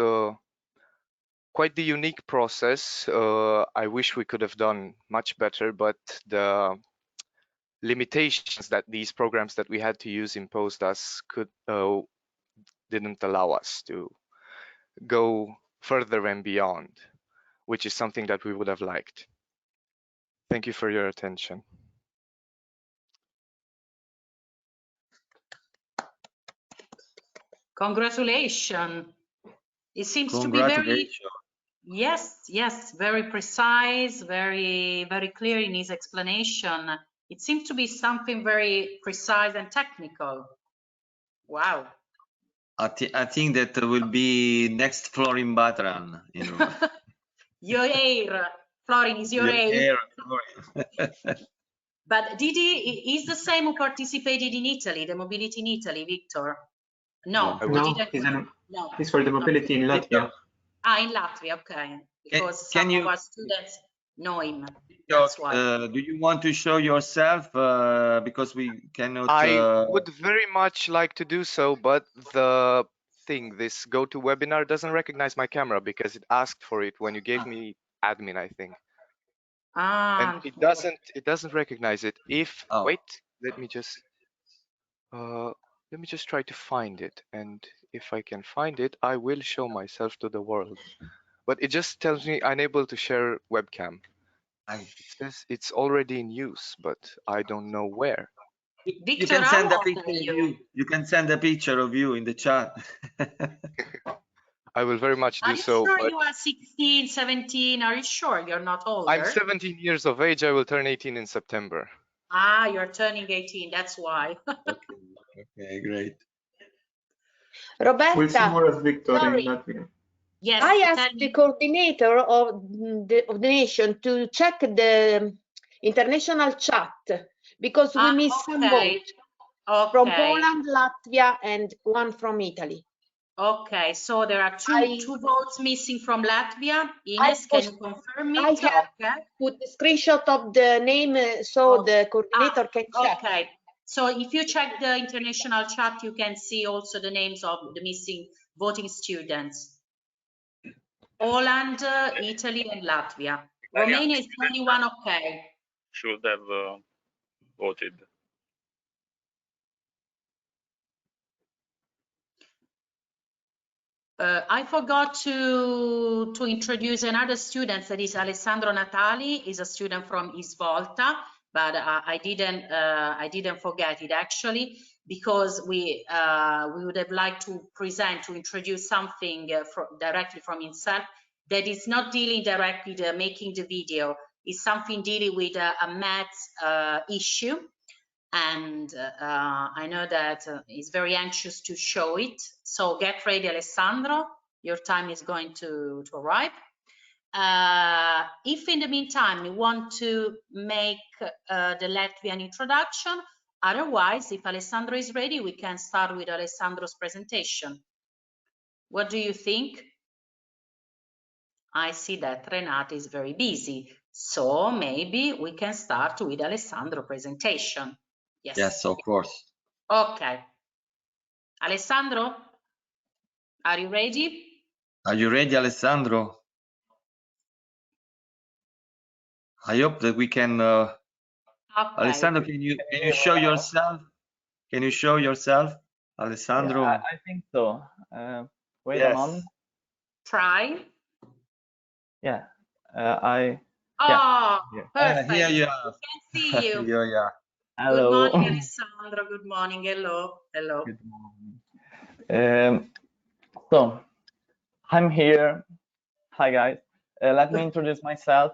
quite the unique process. I wish we could have done much better, but the limitations that these programs that we had to use imposed us didn't allow us to go further and beyond, which is something that we would have liked. Thank you for your attention. Congratulations. It seems to be very, yes, very precise, very clear in his explanation. It seems to be something very precise and technical. Wow. I think that will be next Florin Batran. You know. Your hair, Florin, is your hair. But Didi is the same who participated in Italy, the mobility in Italy, Victor? No, he's for the mobility in Latvia. In Latvia, okay. Because some of our students know him. That's why. Do you want to show yourself? Because we cannot. I would very much like to do so, but the thing, this GoToWebinar doesn't recognize my camera because it asked for it when you gave me admin, I think. And it doesn't recognize it. Wait, let me just Let me just try to find it, and if I can find it, I will show myself to the world. But it just tells me unable to share webcam. It says it's already in use, but I don't know where. You Victor, can how send a old picture are of you? you. You can send a picture of you in the chat. I will very much Are do you so, sure but you are 16, 17? Are you sure you're not older? I'm 17 years of age. I will turn 18 in September. Ah, you're turning 18, that's why. Okay, great. We'll see Roberta, more as Victor in sorry, Latvia. Yes, I tell asked the me. coordinator of the nation to check the international chat because we missed some Okay, votes from okay, Poland, Latvia, and one from Italy. okay. So there are two votes missing from Latvia. Ines, can you confirm I it? have Okay. put the screenshot of the name so the coordinator can check. Okay. So if you check the international chat, you can see also the names of the missing voting students. Poland, Italy, and Latvia. Romania is the only one okay. Should have voted. I forgot to introduce another student, that is Alessandro Natali. Is a student from Isvolta, but I didn't forget it actually, because we would have liked to introduce something directly from himself that is not dealing directly with making the video. It's something dealing with a maths issue. And I know that he's very anxious to show it. So get ready, Alessandro. Your time is going to arrive. If in the meantime you want to make the Latvian introduction, otherwise, if Alessandro is ready, we can start with Alessandro's presentation. What do you think? I see that Renata is very busy, so maybe we can start with Alessandro presentation. Yes. Yes, of course. Okay. Alessandro, are you ready? Are you ready, Alessandro? I hope that we can. Okay. Alessandro, can you show yourself? Can you show yourself, Alessandro? Yeah, I think so. Wait a Yes. moment. Try. Yeah, Oh, yeah. perfect. Here you We are. can see you. Here you are. Good Hello. morning, Alessandro. Good morning. Hello. Hello. Good morning. So I'm here. Hi guys. Let me introduce myself.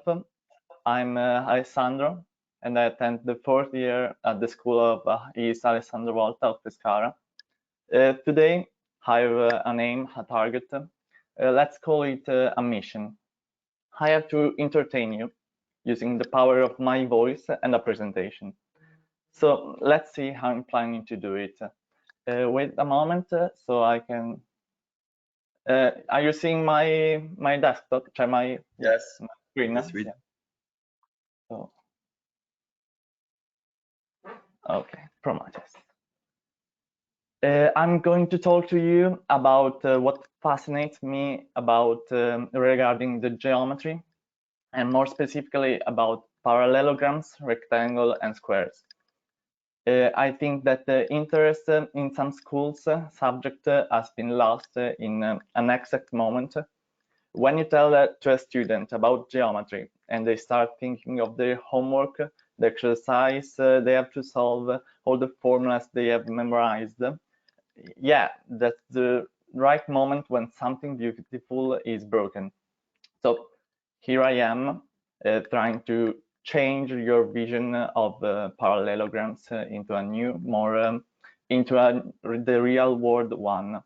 I'm Alessandro, and I attend the 4th year at the School of East Alessandro Volta of Pescara. Today I have a name, a target. Let's call it a mission. I have to entertain you using the power of my voice and a presentation. So let's see how I'm planning to do it. Wait a moment so I can. Are you seeing my desktop? My screen. Yes, Yeah. So, okay, Pro.Math.Eu.S. I'm going to talk to you about what fascinates me about regarding the geometry, and more specifically about parallelograms, rectangle, and squares. I think that the interest in some schools subject has been lost in an exact moment. When you tell to a student about geometry and they start thinking of their homework, the exercise they have to solve, all the formulas they have memorized, yeah, that's the right moment when something beautiful is broken. So here I am trying to change your vision of parallelograms into a new, more the real world one.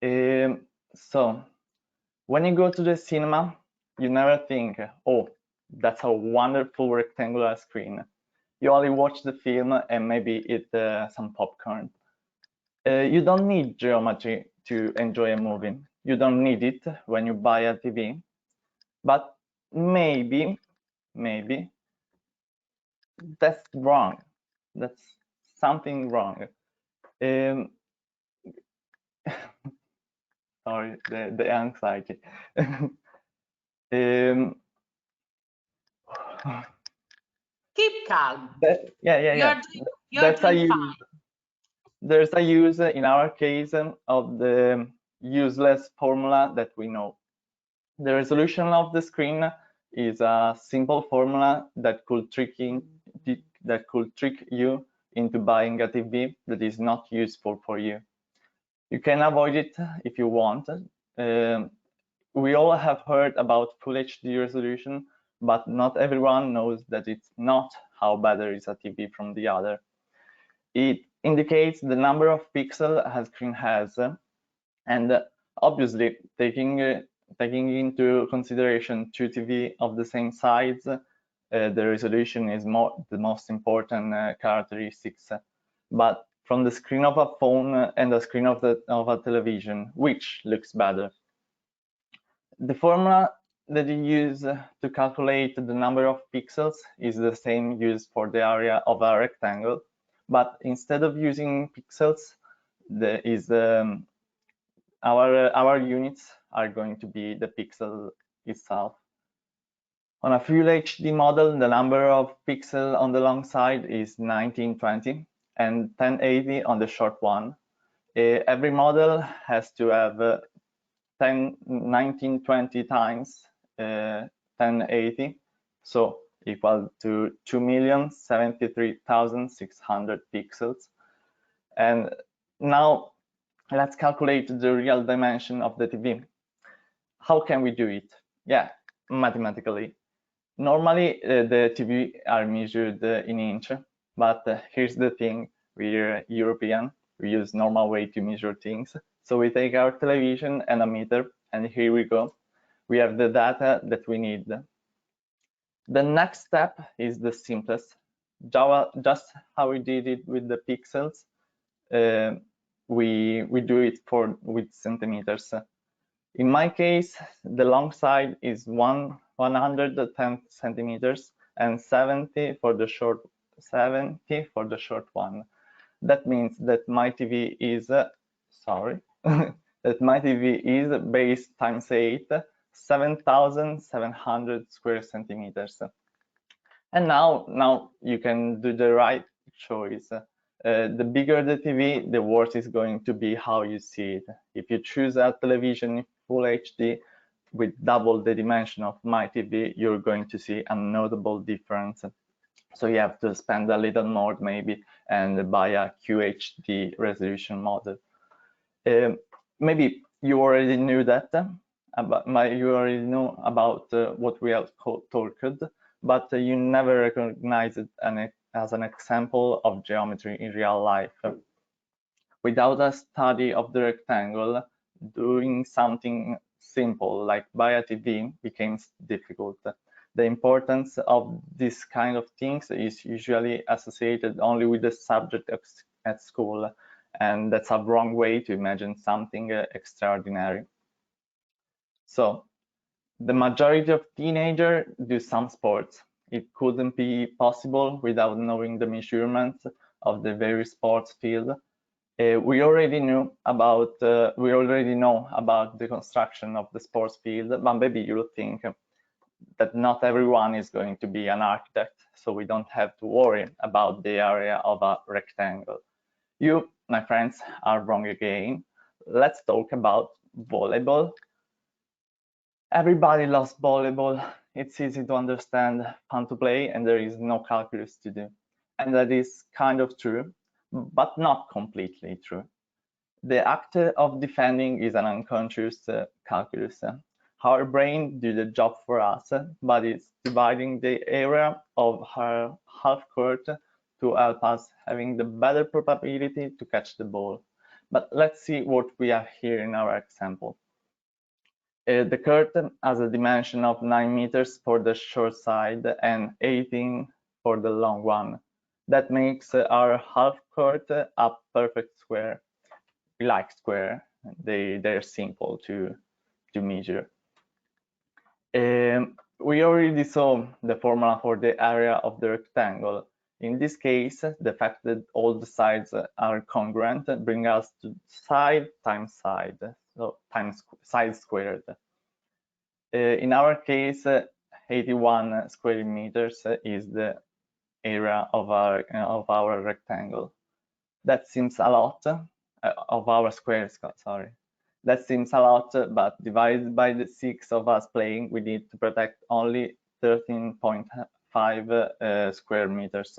So when you go to the cinema, you never think, oh, that's a wonderful rectangular screen. You only watch the film and maybe eat some popcorn. You don't need geometry to enjoy a movie. You don't need it when you buy a TV. But maybe that's wrong. That's something wrong. Sorry, the anxiety. Keep calm. Yeah. You're doing fine. There's a use in our case of the useless formula that we know. The resolution of the screen is a simple formula that could trick you into buying a TV that is not useful for you. You can avoid it if you want. We all have heard about Full HD resolution, but not everyone knows that it's not how better is a TV from the other. It indicates the number of pixels a screen has, and obviously taking into consideration two TV of the same size, the resolution is the most important characteristics. But from the screen of a phone and the screen of a television, which looks better? The formula that you use to calculate the number of pixels is the same used for the area of a rectangle, but instead of using pixels, our units are going to be the pixel itself. On a Full HD model, the number of pixels on the long side is 1920 and 1080 on the short one. Every model has to have 1920 times 1080, so equal to 2,073,600 pixels. And now let's calculate the real dimension of the TV. How can we do it? Yeah, mathematically. Normally, the TV are measured in inch, but here's the thing, we're European, we use normal way to measure things. So we take our television and a meter, and here we go. We have the data that we need. The next step is the simplest. Just how we did it with the pixels, we do it with centimeters. In my case, the long side is 110 centimeters and 70 for the short one. That means that my TV is that my TV is base times 8, 7,700 square centimeters. And now you can do the right choice. The bigger the TV, the worse it's going to be how you see it. If you choose a television in Full HD with double the dimension of my TV, you're going to see a notable difference. So you have to spend a little more maybe and buy a QHD resolution model. Maybe you already knew that, you already know about what we have talked, but you never recognize it as an example of geometry in real life. Without a study of the rectangle, doing something simple like buy a TV becomes difficult. The importance of this kind of things is usually associated only with the subject at school, and that's a wrong way to imagine something extraordinary. So the majority of teenagers do some sports. It couldn't be possible without knowing the measurements of the various sports field. We already know about the construction of the sports field, but maybe you'll think that not everyone is going to be an architect, so we don't have to worry about the area of a rectangle. You, my friends, are wrong again. Let's talk about volleyball. Everybody loves volleyball. It's easy to understand, fun to play, and there is no calculus to do. And that is kind of true, but not completely true. The act of defending is an unconscious calculus. Our brain do the job for us, but it's dividing the area of her half court to help us having the better probability to catch the ball. But let's see what we have here in our example. The court has a dimension of 9 meters for the short side and 18 for the long one. That makes our half court a perfect square. We like square. They're simple to measure. We already saw the formula for the area of the rectangle. In this case, the fact that all the sides are congruent bring us to side times side, so times side squared. In our case, 81 square meters is the area of our rectangle. That seems a lot of our squares, sorry. That seems a lot, but divided by the 6 of us playing, we need to protect only 13.5 square meters.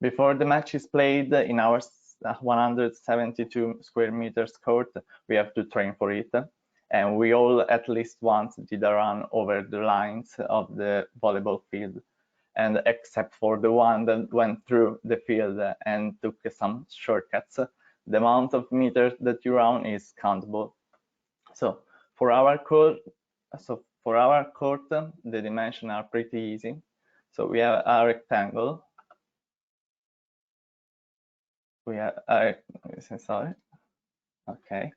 Before the match is played in our 172 square meters court, we have to train for it. And we all at least once did a run over the lines of the volleyball field. And except for the one that went through the field and took some shortcuts, the amount of meters that you run is countable. So for our court, the dimensions are pretty easy. So we have a rectangle. We have sorry. Okay.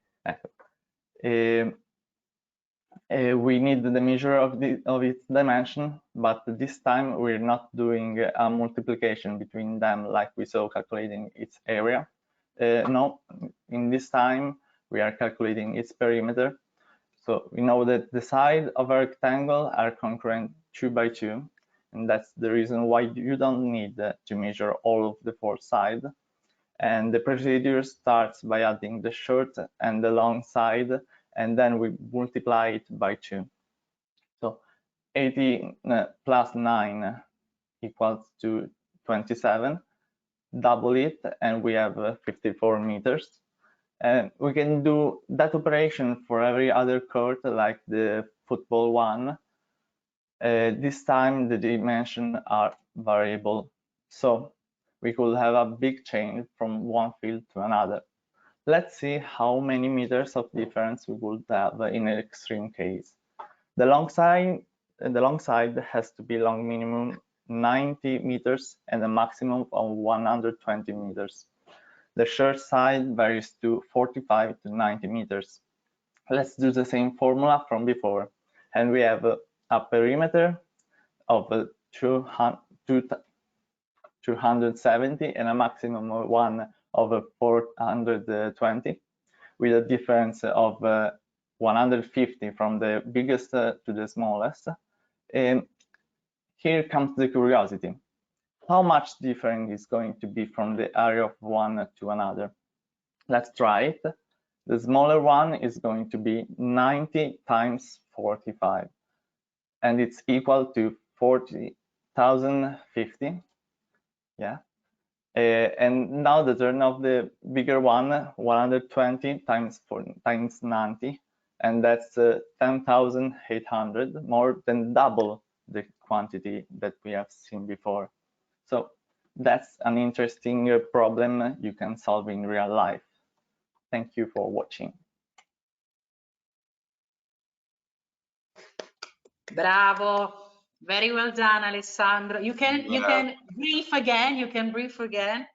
We need the measure of its dimension, but this time we're not doing a multiplication between them like we saw calculating its area. No, in this time we are calculating its perimeter. So we know that the sides of a rectangle are congruent 2 by 2, and that's the reason why you don't need to measure all of the 4 sides. And the procedure starts by adding the short and the long side, and then we multiply it by 2. So 18 plus 9 equals to 27. Double it, and we have 54 meters. And we can do that operation for every other court, like the football one. This time the dimensions are variable, so we could have a big change from one field to another. Let's see how many meters of difference we would have in an extreme case. The long side has to be long minimum 90 meters and a maximum of 120 meters. The short side varies to 45 to 90 meters. Let's do the same formula from before, and we have a perimeter of 270 and a maximum of 420, with a difference of 150 from the biggest to the smallest. And here comes the curiosity. How much different is going to be from the area of one to another? Let's try it. The smaller one is going to be 90 times 45, and it's equal to 40,050. Yeah. And now the turn of the bigger one, 120 times 90, and that's 10,800, more than double the quantity that we have seen before. So that's an interesting problem you can solve in real life. Thank you for watching. Bravo. Very well done, Alessandro. You can brief again. You can brief again.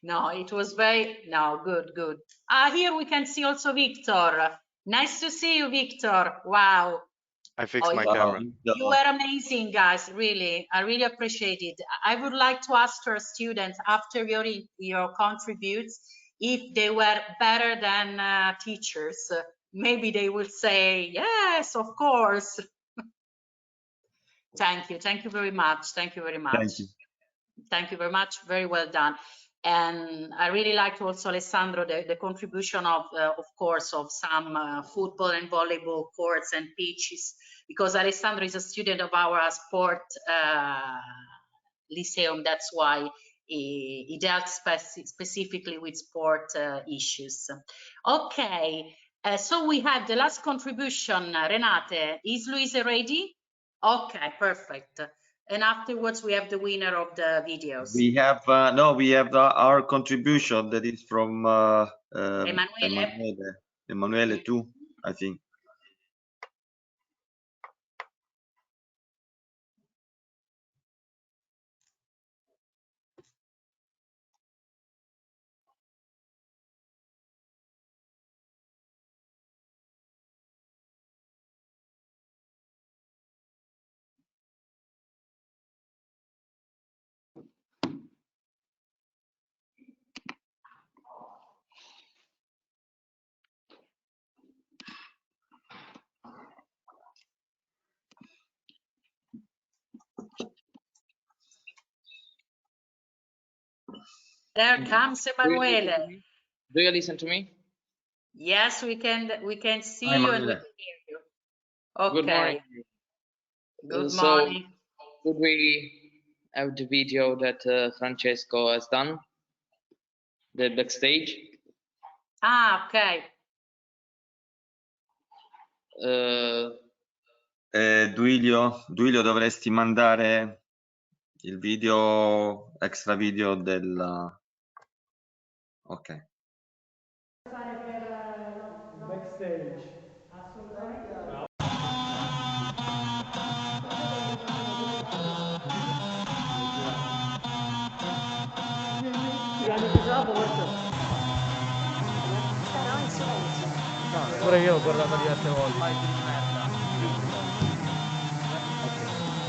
No, it was good. Here we can see also Victor. Nice to see you, Victor. Wow. I fixed my camera. You were amazing, guys. Really, I really appreciate it. I would like to ask our students after your contributes if they were better than teachers. Maybe they will say yes, of course. Thank you very much. Thank you very much. Thank you very much. Very well done. And I really liked also, Alessandro, the contribution of course, of some football and volleyball courts and pitches, because Alessandro is a student of our sport lyceum. That's why he dealt specifically with sport issues. Okay, so we have the last contribution. Renate, is Luisa ready? Okay, perfect. And afterwards, we have the winner of the videos. We have our contribution that is from Emanuele too, I think. There comes Emanuele. Do you listen to me? Yes, we can see Hi, you and we Emanuele. can hear you. Okay. Good morning. Good So, morning. could we have the video that Francesco has done? The backstage? Ah, ok. Duilio, dovresti mandare il video, extra video del... Ok. Backstage. Assolutamente. Starò in silenzio. No, pure io l'ho guardato diverse volte. Vai di merda.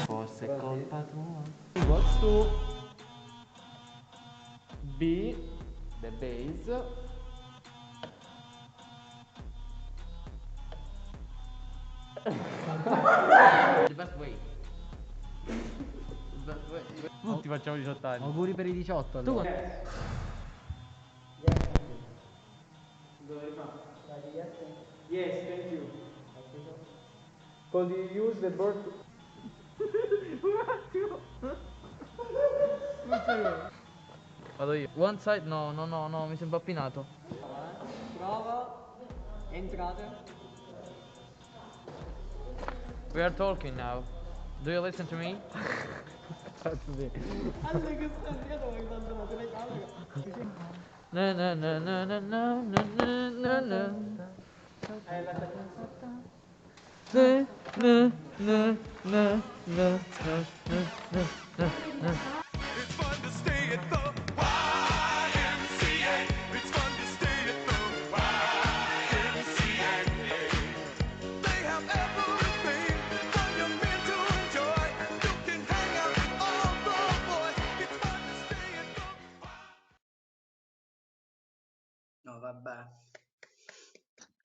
Forse è colpa tua. What's to be the base The best way. The best way. Tutti facciamo 18 anni. Auguri per i 18 allora. Yes, thank you. Could you use the bird? Vado io. One side? No, mi sembra appinato. Prova. Entrate. We are talking now. Do you listen to me? Na na na na na na na na na. Na na na na na na na. It's fun to stay at the YMCA. It's fun to stay at the YMCA. They have everything for young men to enjoy. You can hang out with all the boys. It's fun to stay at the No, vabbè.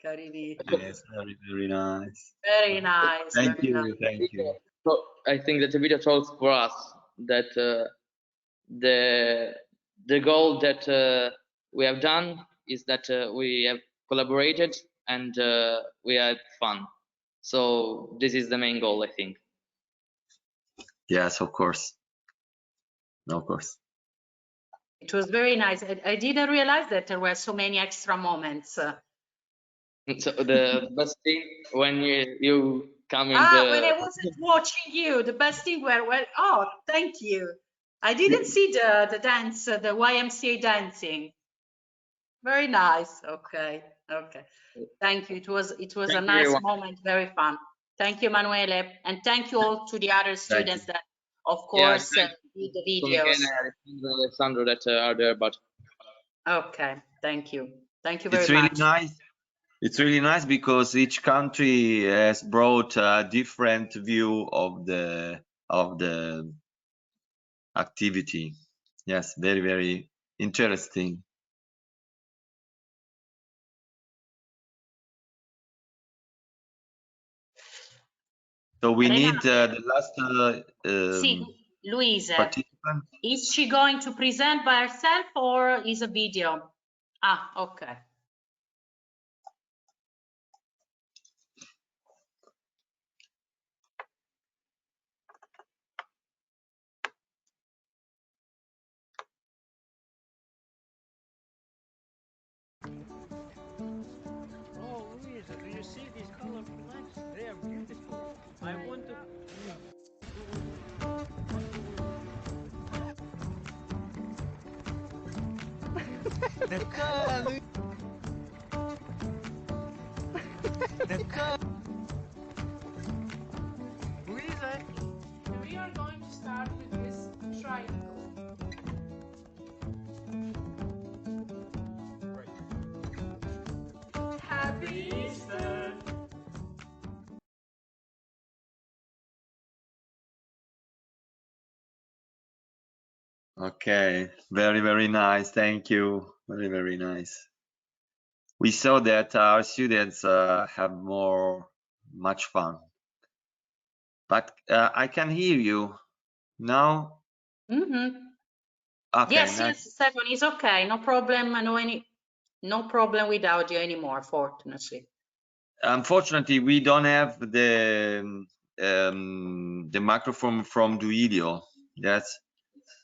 Carini. Yes, very nice. Very nice. Thank very you, nice. thank you. So I think that the video shows for us that the goal that we have done is that we have collaborated and we had fun. So this is the main goal, I think. Yes, of course. Of course. It was very nice. I didn't realize that there were so many extra moments. So the best thing when you come in When I wasn't watching you, the best thing oh, thank you. I didn't see the dance, the YMCA dancing. Very nice. Okay. Thank you. It was a Thank you, nice everyone. moment, very fun. Thank you, Emanuele, and thank you all to the other students that, of Yeah, course, thank did the to videos. Michele and Alessandro that are there, but Okay. Thank you. Thank you very It's really much. nice. It's really nice because each country has brought a different view of the activity. Yes, very, very interesting. So we need the last See, Louise, participant. is she going to present by herself or is a video? Ah, okay. Oh, Louisa, do you see these colorful lights? They are beautiful. I want to. Louisa. We are going to start with this triangle. Happy Easter! Okay, very, very nice. Thank you. Very, very nice. We saw that our students have much fun. But I can hear you now. Okay, Yes, nice. yes, Stefan, it's okay. No problem. No problem with audio anymore, fortunately. Unfortunately, we don't have the microphone from Duilio. That's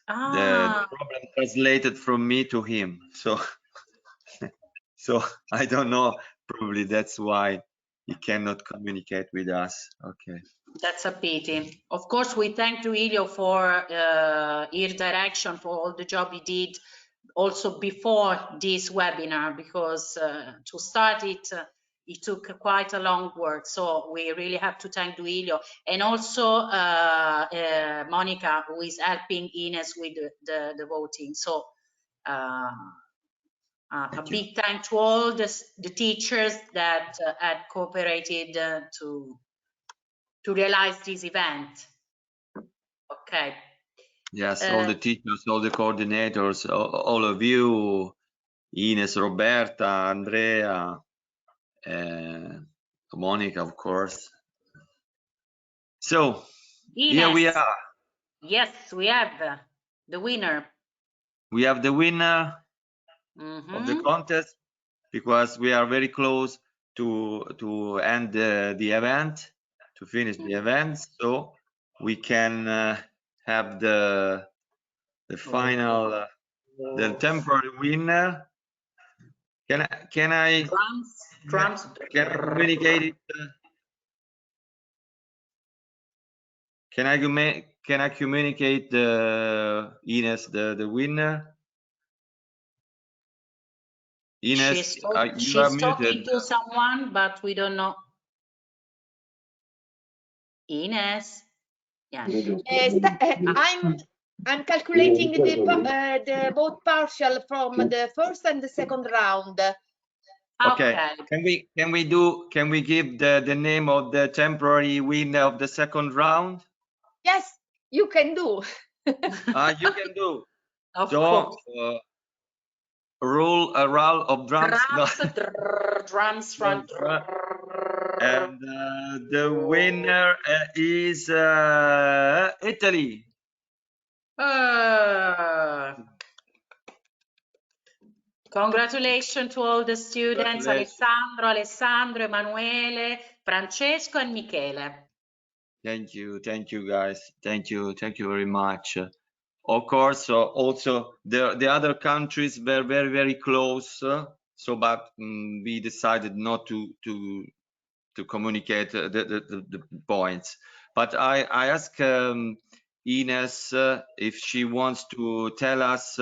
the problem translated from me to him. So so I don't know. Probably that's why he cannot communicate with us. Okay. That's a pity. Of course, we thank Duilio for his direction, for all the job he did also before this webinar, because to start it, it took quite a long work. So we really have to thank Duilio, and also Monica, who is helping Ines with the voting. So a big thank to all the teachers that had cooperated to realize this event. Okay. Yes, all the teachers, all the coordinators, all of you, Ines, Roberta, Andrea, Monica, of course. So here we Ines. are. Yes, we have the winner. We have the winner of the contest, because we are very close to end the event, to finish the event, so we can have the final the temporary winner. Can I drums can I communicate it? Can I communicate Ines the winner? Ines, you are she's talking muted. to someone, but we don't know. Ines. Yeah. I'm calculating the both partial from the first and the second round. Okay. Can we give the name of the temporary winner of the second round? Yes, you can do. You can do. Of so course. Roll of drums. Drums from. And the winner is Italy. Congratulations to all the students, Congratulations. Alessandro, Emanuele, Francesco, and Michele. Thank you guys. Thank you very much. Of course, also the other countries were very close. So, but we decided not to communicate the points. But I asked Ines if she wants to tell us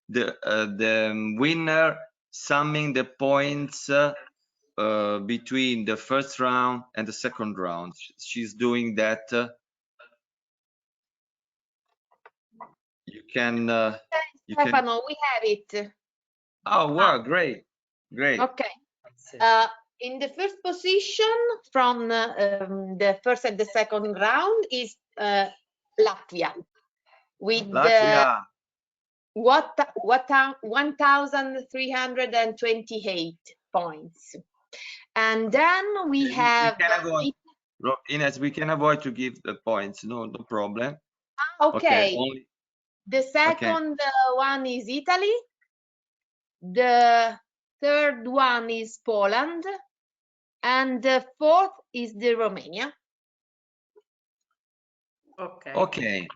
the winner summing the points between the first round and the second round. She's doing that. You can. Stefano, we have it. Oh wow, great. Okay. In the first position from the first and the second round is Latvia with 1,328 points. And then we have Ines, we can avoid to give the points. No problem. Okay. Only... The second one is Italy. The third one is Poland. And the fourth is the Romania. Okay.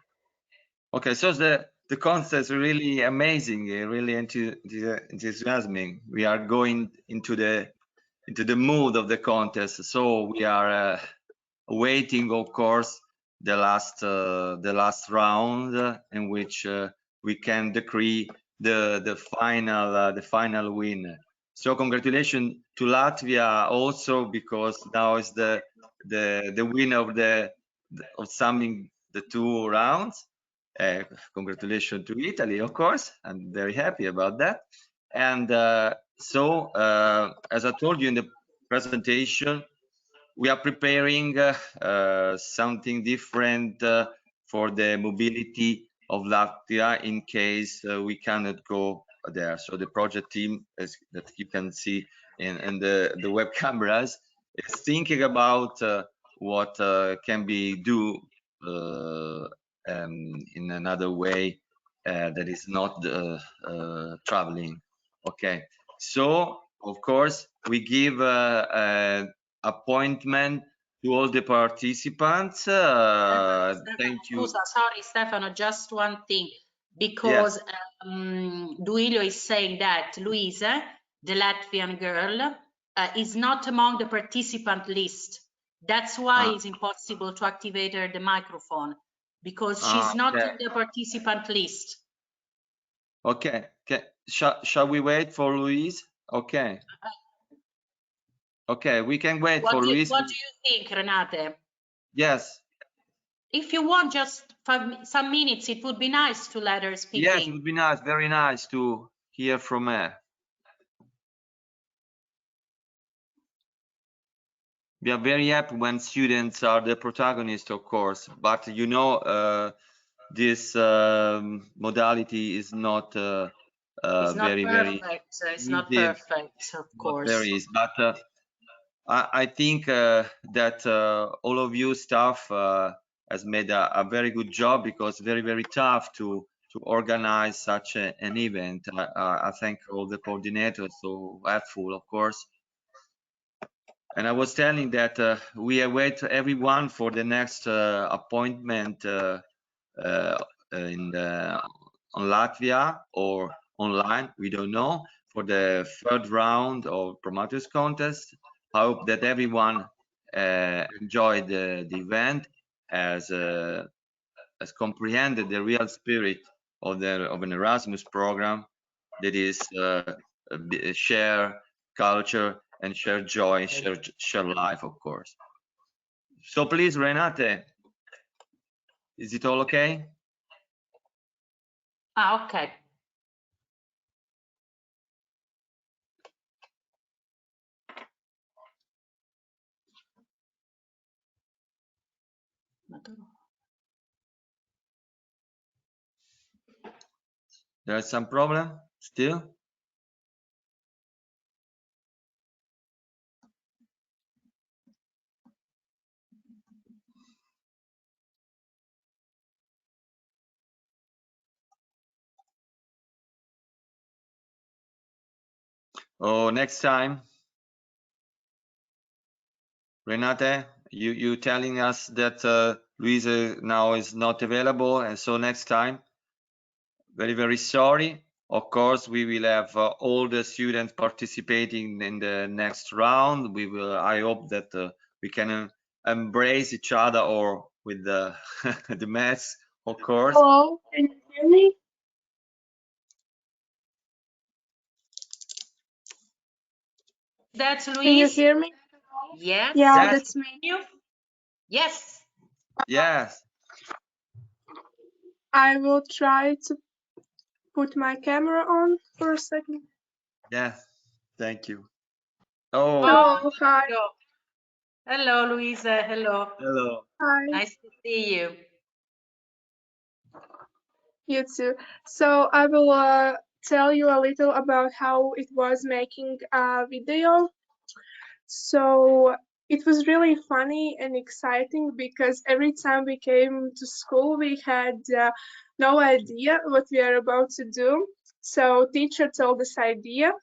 So the contest is really amazing, really enthusiasming. We are going into the mood of the contest. So we are waiting, of course, the last round in which we can decree the final winner. So congratulations to Latvia also, because now is the winner of summing the two rounds. Congratulations to Italy, of course. I'm very happy about that. And so as I told you in the presentation, we are preparing something different for the mobility of Latvia in case we cannot go there. So the project team, as that you can see in the web cameras, is thinking about what can be do in another way that is not traveling. Okay, so of course we give appointment to all the participants. Thank you. Scusa, sorry, Stefano, just one thing, Yes. because Duilio is saying that Louise, the Latvian girl, is not among the participant list. That's why it's impossible to activate her the microphone, because she's not okay. in the participant list. Okay. Okay. Shall we wait for Louise? Okay. Okay, we can wait for Louise. What do you think, Renate? Yes. If you want just some minutes, it would be nice to let her speak Yes, in. it would be nice, very nice to hear from her. We are very happy when students are the protagonists, of course, but you know, this modality is not It's not very perfect. It's not perfect, of course. Very easy, but I think that all of you staff has made a very good job, because very tough to organize such an event. I thank all the coordinators, so helpful, of course. And I was telling that we await everyone for the next appointment on Latvia or online, we don't know, for the third round of Pro.Math.Eu.S contest. I hope that everyone enjoyed the event, as comprehended the real spirit of an Erasmus program, that is share culture and share joy, share life, of course. So please, Renate, is it all okay? Okay. There's some problem still? Oh, next time, Renate, you telling us that Luisa now is not available, and so next time, very sorry. Of course, we will have all the students participating in the next round. I hope that we can embrace each other, or with the the mess, of course. Hello, can you hear me? That's Louise. Can you hear me? Yes. Yeah, Yes. that's me. Yes. Yes. I will try to put my camera on for a second. Yes. Thank you. Oh. Hello, hi. Hello, Luisa. Hello. Hello. Hi. Nice to see you. You too. So I will tell you a little about how it was making a video. So it was really funny and exciting, because every time we came to school, we had no idea what we are about to do. So teacher told this idea,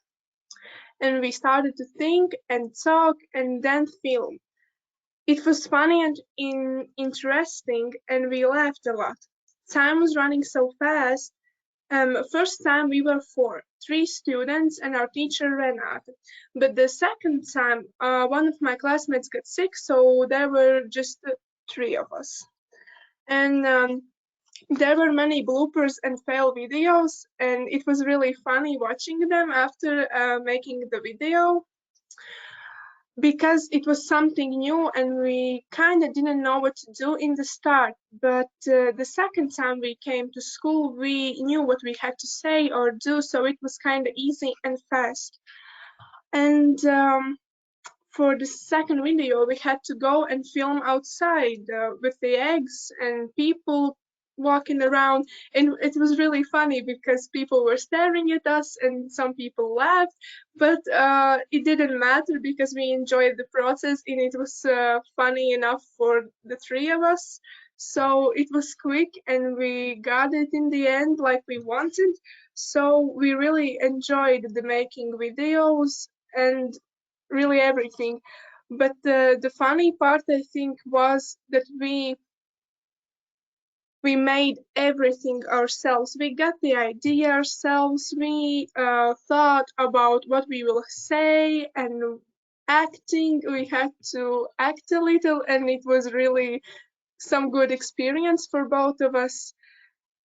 and we started to think and talk and then film. It was funny and interesting, and we laughed a lot. Time was running so fast. First time we were three students and our teacher ran out. But the second time, one of my classmates got sick, so there were just three of us. And there were many bloopers and fail videos, and it was really funny watching them after making the video, because it was something new and we kind of didn't know what to do in the start. But the second time we came to school, we knew what we had to say or do, so it was kind of easy and fast. And for the second video, we had to go and film outside with the eggs and people walking around, and it was really funny because people were staring at us and some people laughed, but it didn't matter because we enjoyed the process and it was funny enough for the three of us. So it was quick and we got it in the end like we wanted. So we really enjoyed the making videos and really everything. But the funny part, I think, was that we made everything ourselves. We got the idea ourselves. We thought about what we will say and acting. We had to act a little, and it was really some good experience for both of us.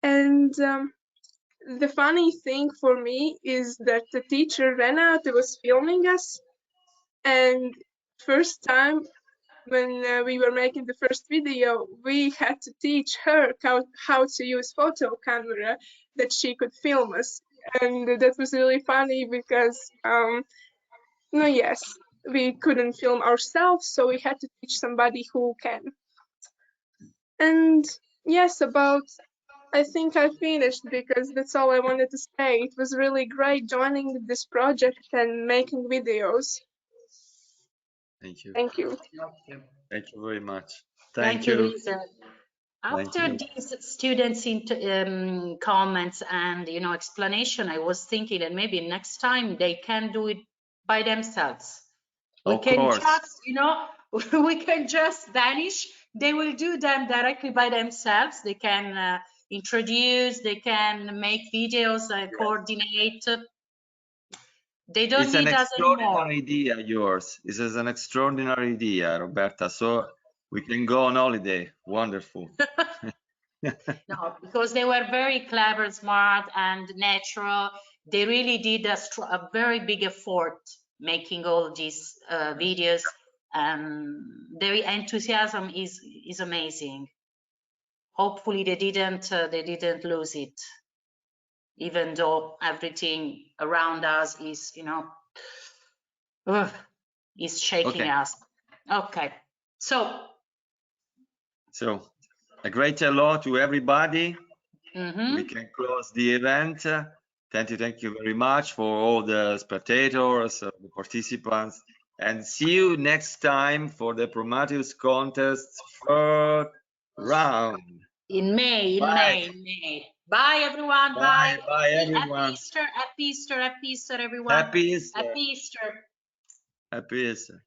And the funny thing for me is that the teacher Renate was filming us, and first time when we were making the first video, we had to teach her how to use photo camera that she could film us, and that was really funny because no, yes, we couldn't film ourselves, so we had to teach somebody who can. And yes, I think I finished because that's all I wanted to say. It was really great joining this project and making videos. Thank you. Thank you. Thank you very much. Thank you, Luisa. Thank After you. these students' comments and explanation, I was thinking that maybe next time they can do it by themselves. We Of can course. just, we can just vanish. They will do them directly by themselves. They can introduce, they can make videos, coordinate. They don't It's an need us anymore. extraordinary idea, yours. This is an extraordinary idea, Roberta. So we can go on holiday. Wonderful. No, because they were very clever, smart, and natural. They really did a very big effort making all these videos. Their enthusiasm is amazing. Hopefully, they didn't lose it, even though everything around us is, is shaking Okay. us. Okay, so a great hello to everybody. mhm. We can close the event. Thank you very much for all the spectators, the participants, and see you next time for the Pro.Math.Eu.S contest third round. In May. Bye, everyone. Bye, bye, everyone. Happy Easter, everyone. Happy Easter. Happy Easter. Happy Easter.